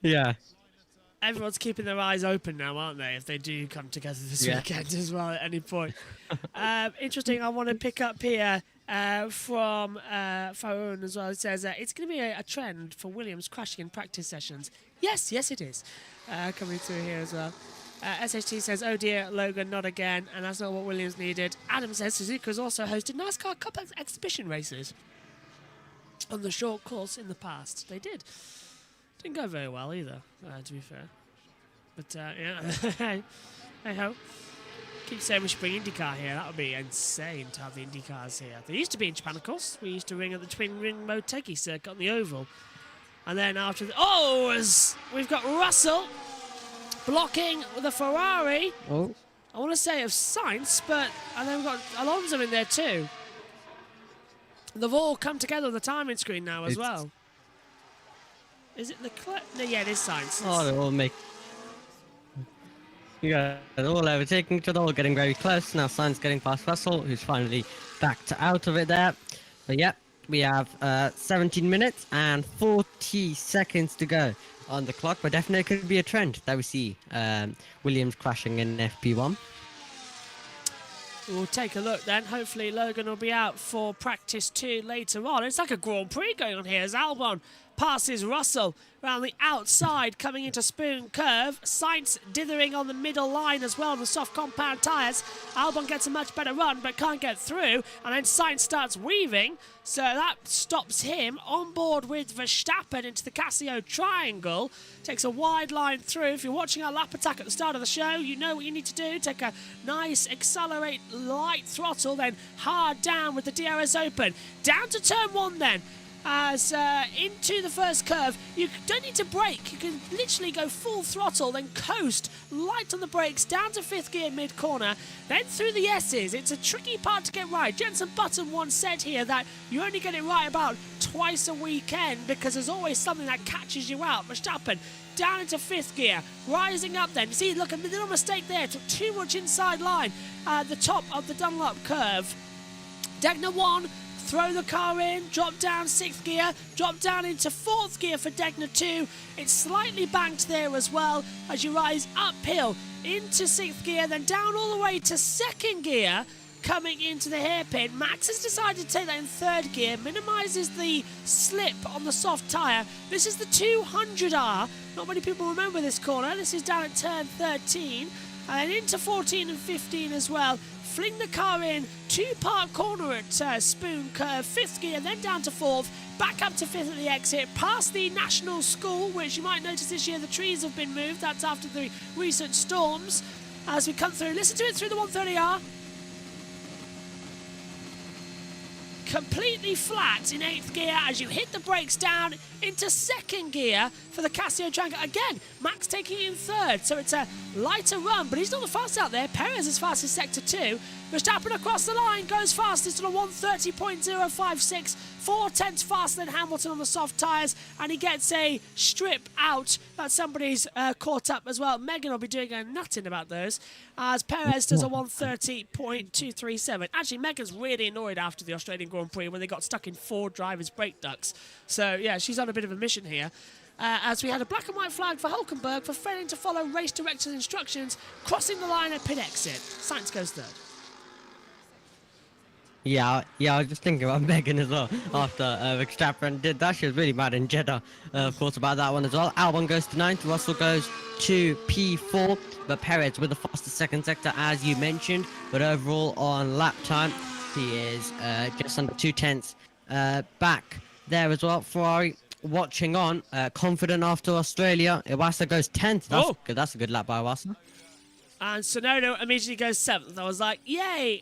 Yeah. Everyone's keeping their eyes open now, aren't they? If they do come together this Yeah. weekend as well at any point. Interesting. I want to pick up here from Farun as well. It says it's going to be a trend for Williams crashing in practice sessions. Yes, it is. Coming through here as well. SHT says, oh dear, Logan, not again. And that's not what Williams needed. Adam says Suzuka's also hosted NASCAR Cup exhibition races on the short course in the past. They did. Didn't go very well either, to be fair. But, yeah. Hey ho. Keep saying we should bring IndyCar here. That would be insane to have the IndyCars here. They used to be in Japan, of course. We used to ring at the Twin Ring Motegi circuit on the Oval. And then after we've got Russell blocking the Ferrari. Oh. I want to say of Sainz, and then we've got Alonso in there too. They've all come together on the timing screen now as well. Is it Leclerc? No, yeah, it is Sainz. Oh, they're all yeah, they're all overtaking each other, all getting very close. Now Sainz getting past Russell, who's finally backed out of it there. But yeah, we have 17 minutes and 40 seconds to go on the clock. But definitely could be a trend that we see Williams crashing in FP1. We'll take a look then. Hopefully Logan will be out for practice 2 later on. It's like a Grand Prix going on here as Albon passes Russell around the outside coming into Spoon Curve. Sainz dithering on the middle line as well on the soft compound tyres. Albon gets a much better run but can't get through, and then Sainz starts weaving, so that stops him on board with Verstappen into the Casio triangle. Takes a wide line through. If you're watching our lap attack at the start of the show, you know what you need to do. Take a nice accelerate light throttle, then hard down with the DRS open. Down to turn 1 then. As into the first curve, you don't need to brake. You can literally go full throttle, then coast light on the brakes down to 5th gear mid-corner, then through the S's. It's a tricky part to get right. Jenson Button once said here that you only get it right about twice a weekend because there's always something that catches you out. Verstappen down into 5th gear, rising up then. You see, look, a little mistake there. Took too much inside line at the top of the Dunlop curve. Degner 1. Throw the car in, drop down 6th gear, drop down into 4th gear for Degner 2. It's slightly banked there as well as you rise uphill into 6th gear, then down all the way to 2nd gear, coming into the hairpin. Max has decided to take that in 3rd gear, minimises the slip on the soft tyre. This is the 200R. Not many people remember this corner. This is down at turn 13, and into 14 and 15 as well. Fling the car in, 2-part corner at Spoon Curve, 5th gear, then down to 4th, back up to 5th at the exit, past the National School, which you might notice this year the trees have been moved. That's after the recent storms. As we come through, listen to it through the 130R. Completely flat in 8th gear as you hit the brakes down into 2nd gear for the Casio triangle. Again, Max taking it in 3rd, so it's a lighter run, but he's not the fastest out there. Perez is fast as sector 2. Verstappen across the line goes fastest on a 130.056, 4/10 faster than Hamilton on the soft tyres, and he gets a strip out that somebody's caught up as well. Megan will be doing a nutting about those, as Perez does a 130.237. Actually, Megan's really annoyed after the Australian Grand Prix when they got stuck in 4 drivers' brake ducts. So, yeah, she's on a bit of a mission here. As we had a black and white flag for Hulkenberg for failing to follow race director's instructions, crossing the line at pit exit. Sainz goes 3rd. Yeah, I was just thinking about Megan as well after Verstappen did that. She was really mad in Jeddah, of course, about that one as well. Albon goes to 9th, Russell goes to P4, but Perez with the fastest second sector, as you mentioned. But overall on lap time, he is just under 2/10 back there as well. Ferrari watching on, confident after Australia. Iwasa goes 10th. That's good. That's a good lap by Iwasa. And Sonoda immediately goes 7th. I was like, yay!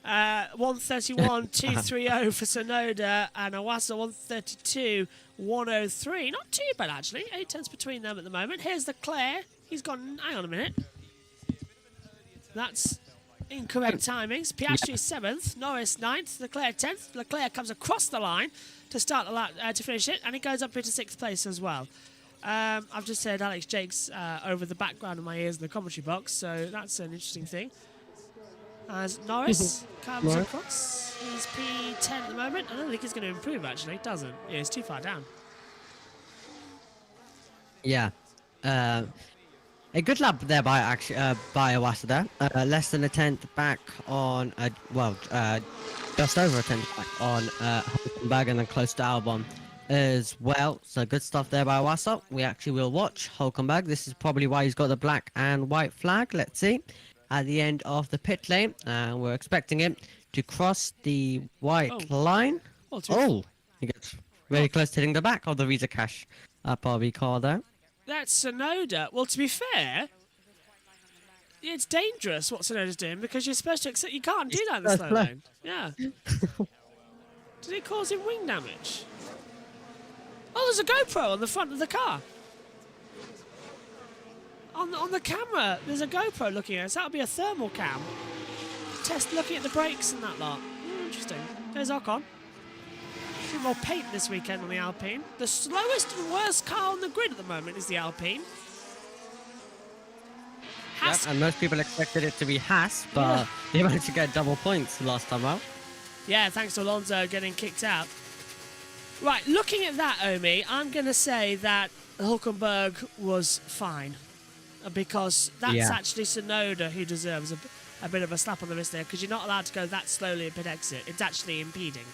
131.230 for Sonoda, and Iwasa 132.103. Not too bad, actually. 8/10 between them at the moment. Here's Leclerc. He's gone, hang on a minute. That's incorrect timings. Piastri 7th, Norris 9th, Leclerc 10th. Leclerc comes across the line to start the lap, to finish it, and he goes up into 6th place as well. I've just heard Alex Jakes over the background of my ears in the commentary box, so that's an interesting thing. As Norris comes across, he's P10 at the moment. I don't think he's going to improve, actually. It doesn't. Yeah, he's too far down. Yeah. A good lap there by Iwasa there. Less than a tenth back on, just over a tenth back on Hulkenberg, and then close to Albon as well. So good stuff there by Iwasa. We actually will watch Hulkenberg. This is probably why he's got the black and white flag. Let's see. At the end of the pit lane, we're expecting him to cross the white line. He gets very close to hitting the back of the Visa Cash RB car there. That's Sonoda. Well, to be fair, it's dangerous what Sonoda's doing because you're supposed to accept. You can't do that in the slow lane. Yeah. Did it cause him wing damage? Oh, there's a GoPro on the front of the car. On the camera, there's a GoPro looking at us. That'll be a thermal cam. Test looking at the brakes and that lot. Interesting. There's Ocon. A bit more paint this weekend on the Alpine. The slowest and worst car on the grid at the moment is the Alpine. Yep, and most people expected it to be Haas, but they managed to get double points last time out. Yeah, thanks to Alonso getting kicked out. Right, looking at that, Omi, I'm going to say that Hulkenberg was fine. Because that's actually Sonoda who deserves a bit of a slap on the wrist there, because you're not allowed to go that slowly at pit exit. It's actually impeding.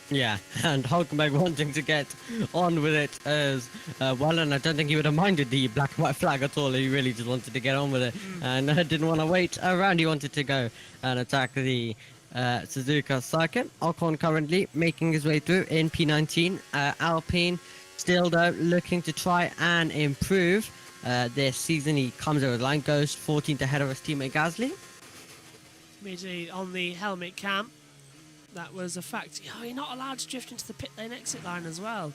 Yeah, and Hulkenberg wanting to get on with it as well, and I don't think he would have minded the black and white flag at all. He really just wanted to get on with it and didn't want to wait around. He wanted to go and attack the Suzuka circuit. Ocon currently making his way through in P19. Alpine still, though, looking to try and improve this season. He comes over the line, goes 14th ahead of his teammate Gasly. Immediately on the helmet cam. That was a fact. Oh, you're not allowed to drift into the pit lane exit line as well.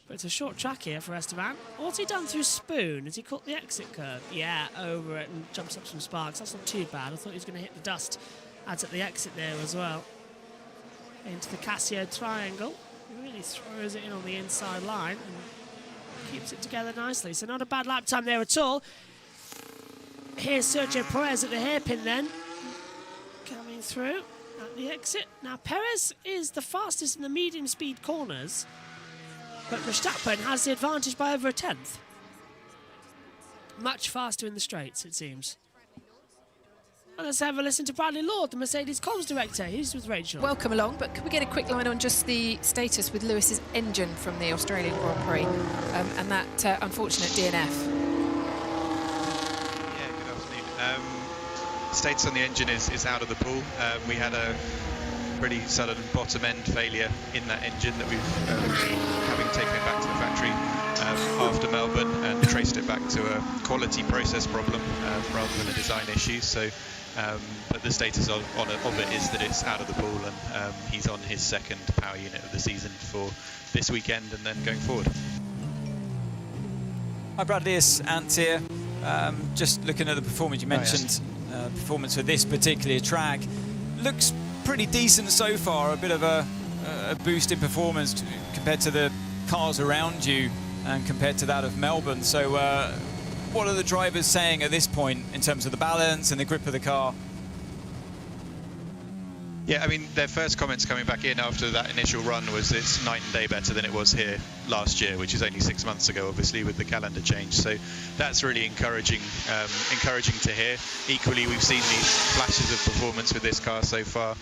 But it's a short track here for Esteban. What's he done through Spoon? Has he caught the exit curve? Yeah, over it and jumps up some sparks. That's not too bad. I thought he was going to hit the dust. Adds at the exit there as well. Into the Casio triangle. He really throws it in on the inside line and keeps it together nicely. So not a bad lap time there at all. Here's Sergio Perez at the hairpin then. Coming through at the exit. Now Perez is the fastest in the medium speed corners, but Verstappen has the advantage by over a tenth. Much faster in the straights, it seems. Well, let's have a listen to Bradley Lord, the Mercedes comms director. He's with Rachel. Welcome along, but could we get a quick line on just the status with Lewis's engine from the Australian Grand Prix and that unfortunate DNF? Yeah, good afternoon. Status on the engine is out of the pool. We had a pretty sudden bottom end failure in that engine that we've having taken it back to the factory after Melbourne and traced it back to a quality process problem rather than a design issue. So, but the status of it is that it's out of the pool, and he's on his second power unit of the season for this weekend and then going forward. Hi Bradley, it's Ant here. Just looking at the performance, you mentioned performance for this particular track. Looks pretty decent so far, a bit of a boost in performance compared to the cars around you and compared to that of Melbourne. So what are the drivers saying at this point in terms of the balance and the grip of the car? Yeah, I mean, their first comments coming back in after that initial run was it's night and day better than it was here last year, which is only 6 months ago, obviously, with the calendar change. So that's really encouraging to hear. Equally, we've seen these flashes of performance with this car so far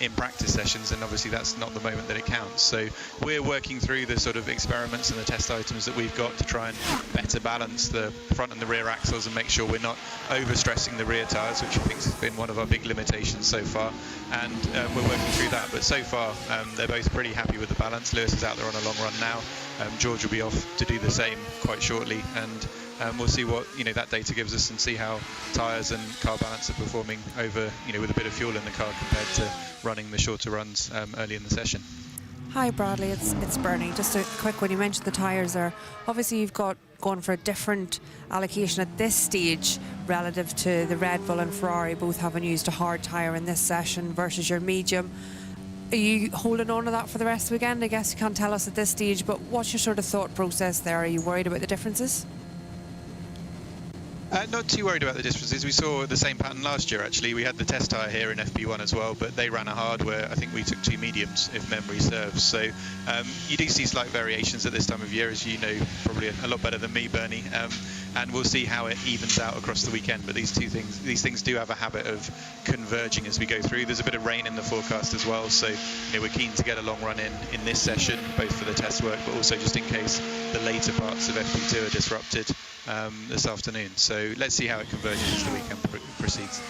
in practice sessions, and obviously that's not the moment that it counts. So we're working through the sort of experiments and the test items that we've got to try and better balance the front and the rear axles and make sure we're not overstressing the rear tyres, which I think has been one of our big limitations so far. And we're working through that, but so far they're both pretty happy with the balance. Lewis is out there on a long run now. George will be off to do the same quite shortly, and we'll see what that data gives us and see how tyres and car balance are performing over with a bit of fuel in the car compared to running the shorter runs early in the session. Hi Bradley, it's Bernie. Just a quick one. You mentioned the tyres there. Obviously you've got going for a different allocation at this stage relative to the Red Bull and Ferrari both having used a hard tyre in this session versus your medium. Are you holding on to that for the rest of the weekend? I guess you can't tell us at this stage, but what's your sort of thought process there? Are you worried about the differences? Not too worried about the differences. We saw the same pattern last year, actually. We had the test tyre here in FP1 as well, but they ran a hard where I think we took 2 mediums, if memory serves. So you do see slight variations at this time of year, as you know probably a lot better than me, Bernie. And we'll see how it evens out across the weekend. But these things do have a habit of converging as we go through. There's a bit of rain in the forecast as well, so we're keen to get a long run in this session, both for the test work, but also just in case the later parts of FP2 are disrupted this afternoon. So let's see how it converges as the weekend proceeds.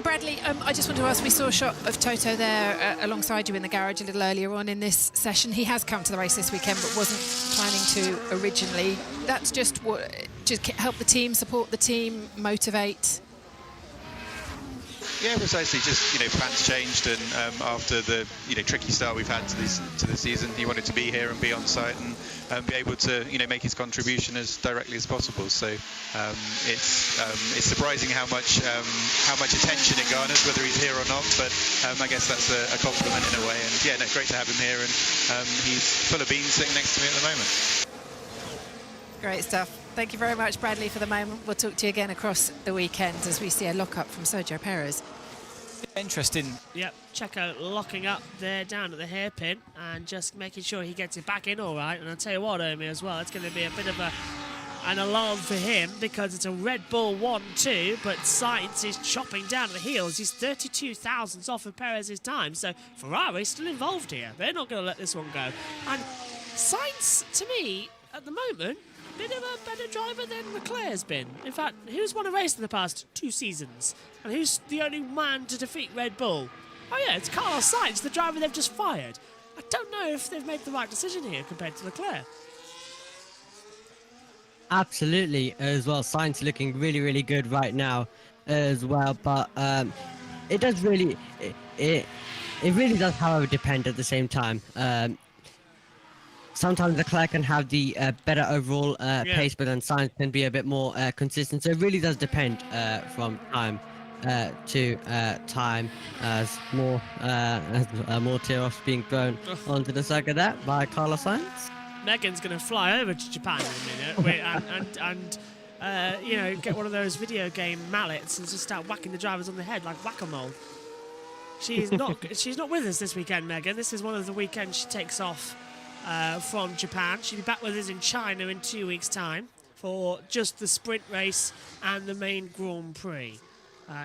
Bradley, I just want to ask, we saw a shot of Toto there alongside you in the garage a little earlier on in this session. He has come to the race this weekend but wasn't planning to originally. That's just help the team, support the team, motivate? Yeah, precisely. Just plans changed, and after the tricky start we've had to the season, he wanted to be here and be on site and be able to make his contribution as directly as possible. So it's surprising how much attention it garners, whether he's here or not. But I guess that's a compliment in a way. And yeah, no, great to have him here, and he's full of beans sitting next to me at the moment. Great stuff. Thank you very much, Bradley, for the moment. We'll talk to you again across the weekend as we see a lock-up from Sergio Perez. Interesting. Yep, Checo locking up there down at the hairpin and just making sure he gets it back in all right. And I'll tell you what, Omi, as well, it's going to be a bit of an alarm for him because it's a Red Bull 1-2, but Sainz is chopping down at the heels. He's 32 thousandths off of Perez's time, so Ferrari's still involved here. They're not going to let this one go. And Sainz, to me, at the moment, bit of a better driver than Leclerc's been. In fact, who's won a race in the past 2 seasons? And who's the only man to defeat Red Bull? Oh yeah, it's Carlos Sainz, the driver they've just fired. I don't know if they've made the right decision here compared to Leclerc. Absolutely, as well. Sainz looking really, really good right now as well. But it does really, it really does, however, depend at the same time. Sometimes Leclerc can have the better overall pace, but then Sainz can be a bit more consistent. So it really does depend from time to time as more tear-offs being thrown onto the circuit there by Carlos Sainz. Megan's going to fly over to Japan in a minute and get one of those video game mallets and just start whacking the drivers on the head like whack-a-mole. She's not with us this weekend, Megan. This is one of the weekends she takes off from Japan. She'll be back with us in China in 2 weeks' time for just the sprint race and the main Grand Prix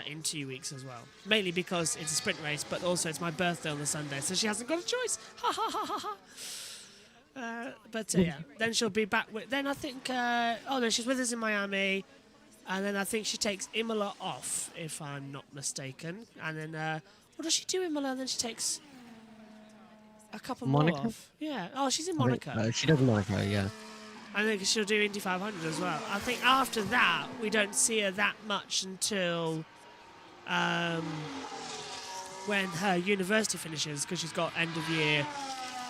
in 2 weeks as well. Mainly because it's a sprint race, but also it's my birthday on the Sunday, so she hasn't got a choice. Ha ha ha ha ha. Yeah, then she'll be back with. Then I think. No, she's with us in Miami, and then I think she takes Imola off, if I'm not mistaken. And then what does she do in Imola? And then she takes a couple more off. Yeah. Oh, she's in Monaco. She does Monaco, yeah. I think she'll do Indy 500 as well. I think after that, we don't see her that much until when her university finishes, because she's got end of year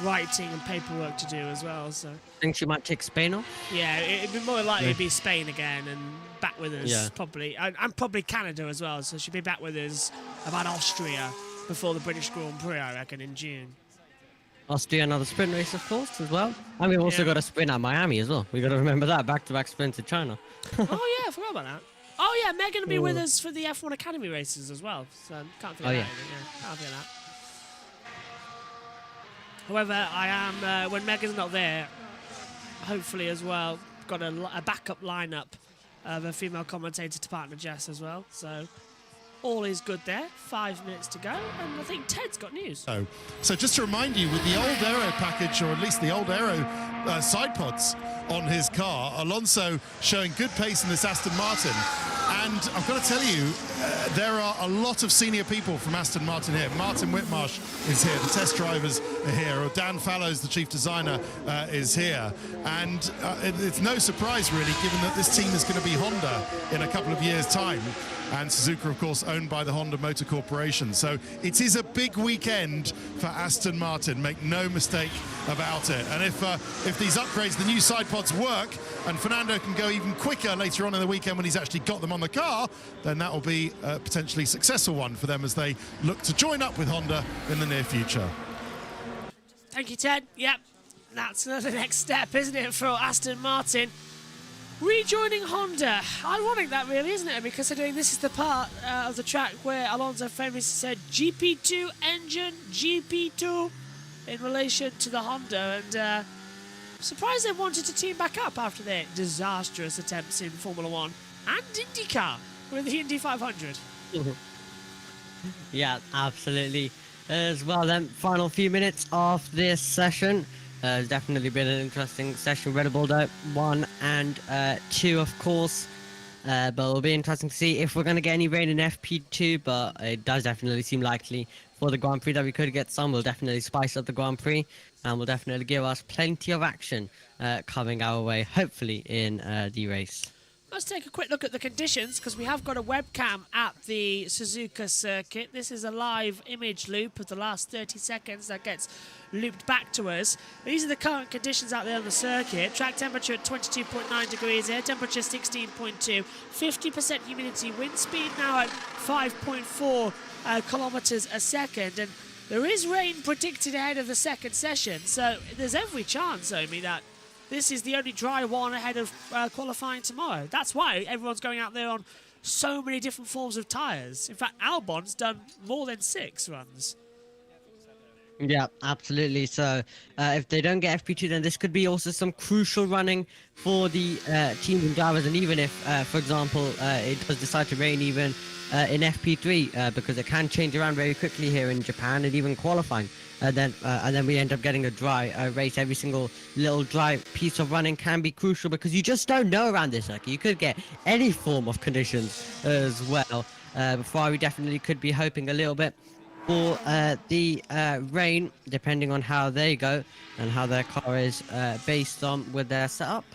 writing and paperwork to do as well. So I think she might take Spain off. Yeah, it'd be more likely to be Spain again and back with us. Yeah. Probably, and probably Canada as well. So she'll be back with us about Austria before the British Grand Prix, I reckon, in June. Austria, another sprint race, of course, as well. And we've also got a sprint at Miami as well. We've got to remember that, back-to-back sprints to China. Oh, yeah, I forgot about that. Oh, yeah, Megan will be with us for the F1 Academy races as well. So can't forget that. Yeah, can't forget that. However, I am, when Megan's not there, hopefully as well, got a backup lineup of a female commentator to partner Jess as well. So all is good there. 5 minutes to go, and I think Ted's got news. So just to remind you, with the old Aero package, or at least the old Aero side pods on his car, Alonso showing good pace in this Aston Martin. And I've got to tell you, there are a lot of senior people from Aston Martin here. Martin Whitmarsh is here, the test drivers are here, or Dan Fallows, the chief designer, is here. And it's no surprise, really, given that this team is going to be Honda in a couple of years' time. and Suzuka, of course, owned by the Honda Motor Corporation. So it is a big weekend for Aston Martin, make no mistake about it. And if these upgrades, the new side pods work, and Fernando can go even quicker later on in the weekend when he's actually got them on the car, then that will be a potentially successful one for them as they look to join up with Honda in the near future. Thank you, Ted. Yep, that's the next step, isn't it, for Aston Martin? Rejoining Honda. Ironic that really, isn't it? Because this is the part of the track where Alonso famously said GP2 engine, GP2 in relation to the Honda. And I'm surprised they wanted to team back up after their disastrous attempts in Formula 1 and IndyCar with the Indy 500. Yeah, absolutely. As well, then, final few minutes of this session. It's definitely been an interesting session. Red Bull 1 and 2, of course. But it'll be interesting to see if we're going to get any rain in FP2. But it does definitely seem likely for the Grand Prix that we could get some. We'll definitely spice up the Grand Prix. And will definitely give us plenty of action coming our way, hopefully, in the race. Let's take a quick look at the conditions, because we have got a webcam at the Suzuka circuit. This is a live image loop of the last 30 seconds that gets looped back to us. These are the current conditions out there on the circuit. Track temperature at 22.9 degrees, air temperature 16.2, 50% humidity, wind speed now at 5.4 kilometers a second. And there is rain predicted ahead of the second session, so there's every chance, Omi, that this is the only dry one ahead of qualifying tomorrow. That's why everyone's going out there on so many different forms of tyres. In fact, Albon's done more than 6 runs. Yeah, absolutely. So if they don't get FP2, then this could be also some crucial running for the teams and drivers. And even if, for example, it does decide to rain even in FP3, because it can change around very quickly here in Japan and even qualifying. And then we end up getting a dry race. Every single little dry piece of running can be crucial, because you just don't know around this circuit. You could get any form of conditions as well. Ferrari definitely could be hoping a little bit for the rain, depending on how they go and how their car is based on with their setup.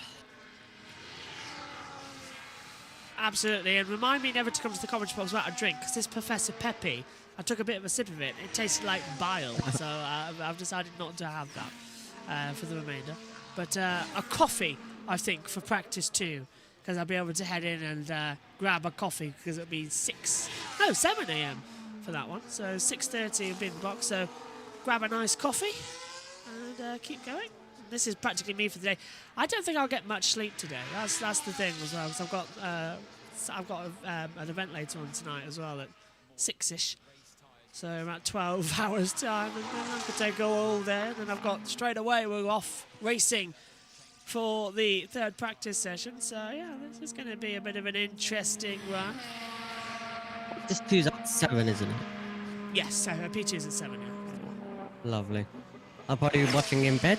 Absolutely, and remind me never to come to the commentary box without a drink, because this Professor Pepe, I took a bit of a sip of it. It tasted like bile, so I've decided not to have that for the remainder. But a coffee, I think, for practice 2, because I'll be able to head in and grab a coffee, because it'll be 7 a.m. for that one. So 6:30 will be in the box. So grab a nice coffee and keep going. This is practically me for the day. I don't think I'll get much sleep today. That's the thing as well, because I've got an event later on tonight as well at 6ish. So about 12 hours time, and then I could take all day. And then I've got straight away, we're off racing for the 3rd practice session. So yeah, this is going to be a bit of an interesting run. This 2's at 7, isn't it? Yes, so P2's at 7, yeah. Lovely. I'll probably be watching in bed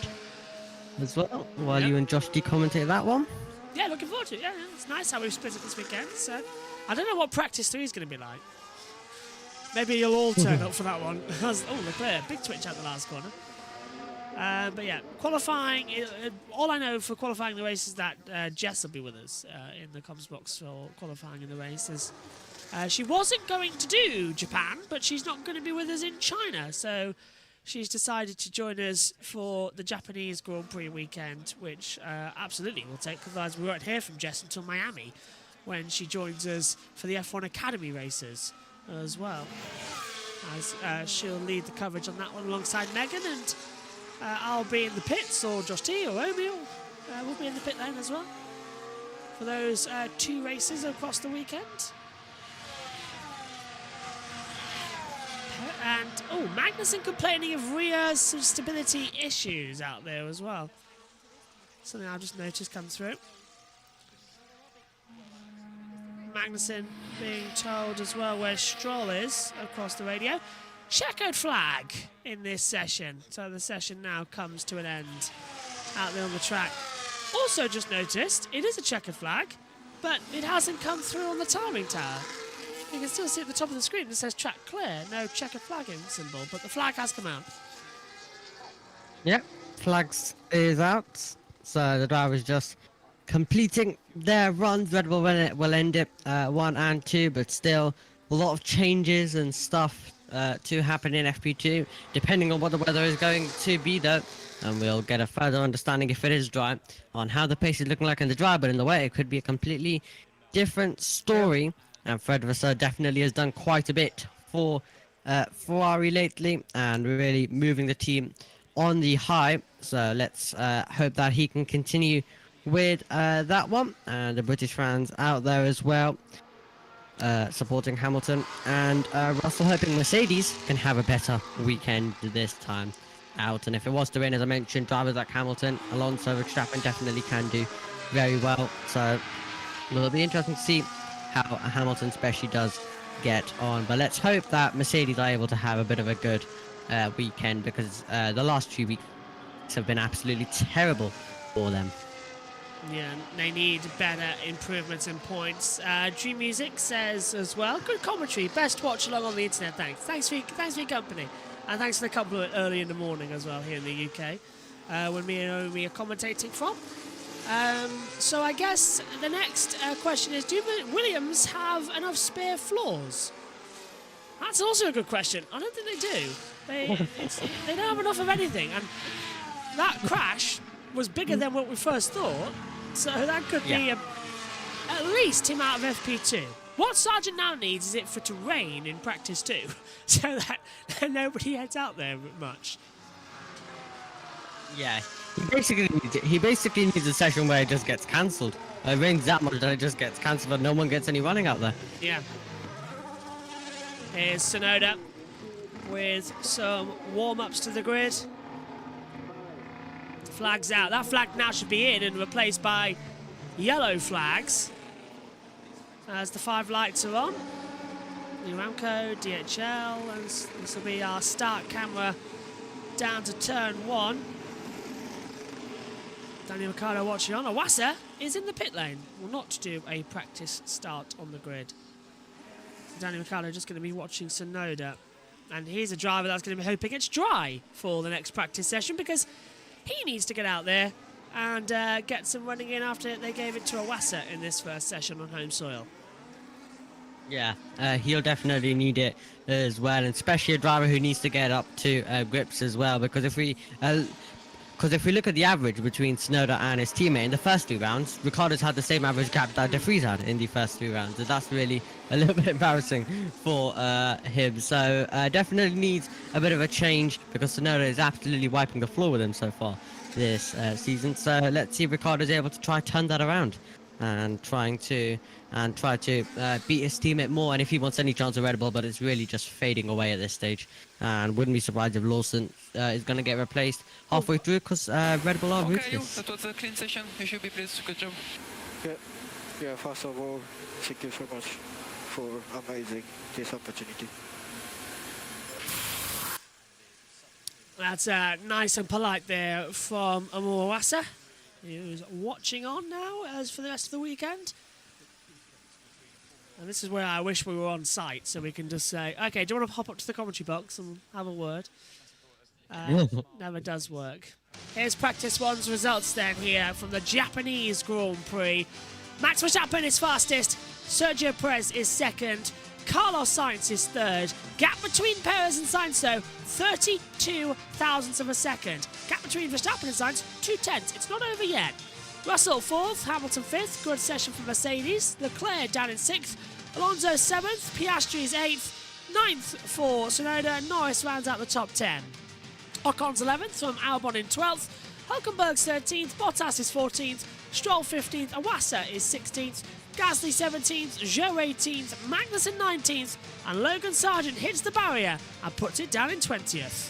as well, while you and Josh commentate that one. Yeah, looking forward to it. Yeah, it's nice how we've split it this weekend. So I don't know what practice 3 is going to be like. Maybe you'll all turn up for that one. Oh, Leclerc, big twitch out the last corner. But yeah, qualifying, all I know for qualifying the race is that Jess will be with us in the comms box for qualifying in the races. She wasn't going to do Japan, but she's not going to be with us in China. So she's decided to join us for the Japanese Grand Prix weekend, which absolutely we'll take, because otherwise we won't hear from Jess until Miami, when she joins us for the F1 Academy races as well. As she'll lead the coverage on that one alongside Megan, and I'll be in the pits, or Josh T or Omi will be in the pit lane as well for those 2 races across the weekend. And, Magnussen complaining of rear some stability issues out there as well. Something I just noticed come through. Magnussen being told as well where Stroll is across the radio. Checkered flag in this session. So the session now comes to an end out there on the track. Also just noticed, it is a checkered flag, but it hasn't come through on the timing tower. You can still see at the top of the screen it says track clear, no checkered flagging symbol, but the flag has come out. Yep, flags is out. So the driver's just completing their runs. Red Bull will end it 1 and 2, but still a lot of changes and stuff to happen in FP2, depending on what the weather is going to be though. And we'll get a further understanding if it is dry on how the pace is looking like in the dry, but in the wet it could be a completely different story. And Fred Vasseur definitely has done quite a bit for Ferrari lately and really moving the team on the high. So let's hope that he can continue with that one. And the British fans out there as well supporting Hamilton, and Russell hoping Mercedes can have a better weekend this time out. And if it was to rain, as I mentioned, drivers like Hamilton, Alonso, Verstappen definitely can do very well. So it'll be interesting to see how Hamilton especially does get on. But let's hope that Mercedes are able to have a bit of a good weekend, because the last few weeks have been absolutely terrible for them. Yeah, they need better improvements in points. Dream Music says as well, good commentary, best watch along on the internet. Thanks for your company, and thanks for the compliment early in the morning as well here in the UK, when me and Omi are commentating from. So I guess the next question is, do Williams have enough spare floors? That's also a good question. I don't think they do. They don't have enough of anything, and that crash was bigger than what we first thought, so that could be at least him out of FP2. What Sargent now needs is it for to rain in practice 2, so that nobody heads out there much. Yeah, he basically needs a session where it just gets cancelled. It rains that much that it just gets cancelled and no one gets any running out there. Yeah. Here's Tsunoda with some warm-ups to the grid. Flags out. That flag now should be in and replaced by yellow flags as the 5 lights are on. New Aramco, DHL, and this will be our start camera down to turn 1. Daniel Ricciardo watching on. Iwasa is in the pit lane. Will not do a practice start on the grid. So Daniel Ricciardo just going to be watching Tsunoda. And he's a driver that's going to be hoping it's dry for the next practice session, because he needs to get out there and get some running in after they gave it to Iwasa in this first session on home soil. Yeah, he'll definitely need it as well, and especially a driver who needs to get up to grips as well, because if we look at the average between Tsunoda and his teammate in the first 2 rounds, Ricciardo's had the same average gap that De Vries had in the first 2 rounds, and that's really a little bit embarrassing for him. So definitely needs a bit of a change, because Tsunoda is absolutely wiping the floor with him so far this season. So let's see if Ricciardo's able to try turn that around and try to beat his teammate more, and if he wants any chance of Red Bull, but it's really just fading away at this stage. And wouldn't be surprised if Lawson is going to get replaced halfway through, because Red Bull are ruthless. That was a clean session. You should be pleased. Good job. Yeah, first of all, thank you so much for amazing this opportunity. That's nice and polite there from Amor Iwasa, who's watching on now as for the rest of the weekend. And this is where I wish we were on site, so we can just say, okay, do you want to hop up to the commentary box and have a word? Never does work. Here's practice 1's results then here from the Japanese Grand Prix. Max Verstappen is fastest, Sergio Perez is second, Carlos Sainz is third. Gap between Perez and Sainz, though, 32 thousandths of a second. Gap between Verstappen and Sainz, 2/10. It's not over yet. Russell 4th, Hamilton 5th. Good session for Mercedes. Leclerc down in 6th. Alonso 7th. Piastri is 8th. 9th for Tsunoda. Norris rounds out the top 10. Ocon's 11th from Albon in 12th. Hulkenberg's 13th. Bottas is 14th. Stroll 15th. Iwasa is 16th. Gasly 17th. Zhou 18th. Magnussen 19th. And Logan Sargent hits the barrier and puts it down in 20th.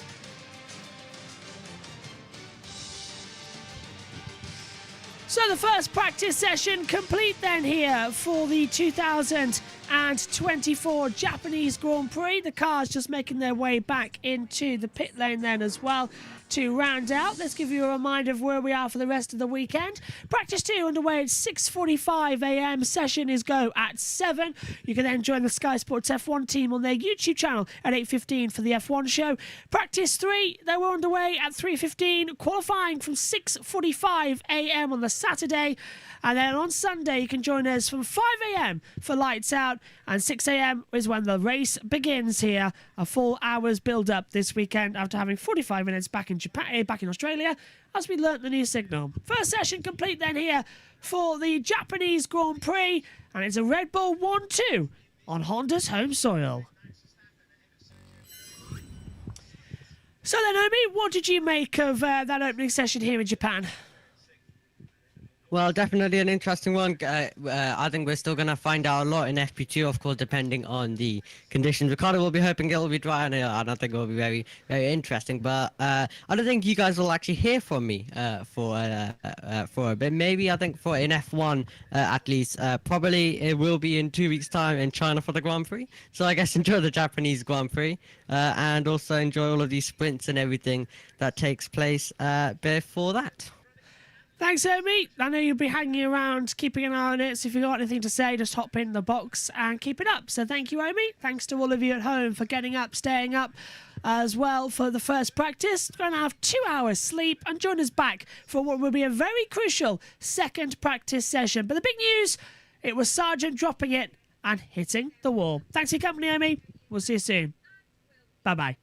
So the first practice session complete then here for the 2024 Japanese Grand Prix. The cars just making their way back into the pit lane then as well. to round out. Let's give you a reminder of where we are for the rest of the weekend. Practice 2 underway at 6:45 a.m. Session is go at 7. You can then join the Sky Sports F1 team on their YouTube channel at 8:15 for the F1 show. Practice 3, they were underway at 3:15, qualifying from 6:45 a.m. on the Saturday. And then on Sunday, you can join us from 5 a.m. for Lights Out, and 6 a.m. is when the race begins here. A full hour's build-up this weekend after having 45 minutes back in Australia, as we learnt the new signal. First session complete then here for the Japanese Grand Prix, and it's a Red Bull 1-2 on Honda's home soil. So then, Omi, what did you make of that opening session here in Japan? Well, definitely an interesting one. I think we're still going to find out a lot in FP2, of course, depending on the conditions. Ricardo will be hoping it will be dry, and I don't think it will be very, very interesting. But I don't think you guys will actually hear from me for a bit. Maybe, I think, for in F1 at least. Probably it will be in 2 weeks' time in China for the Grand Prix. So I guess enjoy the Japanese Grand Prix and also enjoy all of these sprints and everything that takes place before that. Thanks, Omi. I know you'll be hanging around, keeping an eye on it, so if you've got anything to say, just hop in the box and keep it up. So thank you, Omi. Thanks to all of you at home for getting up, staying up as well for the first practice. We're going to have 2 hours sleep and join us back for what will be a very crucial second practice session. But the big news, it was Sargent dropping it and hitting the wall. Thanks for your company, Omi. We'll see you soon. Bye-bye.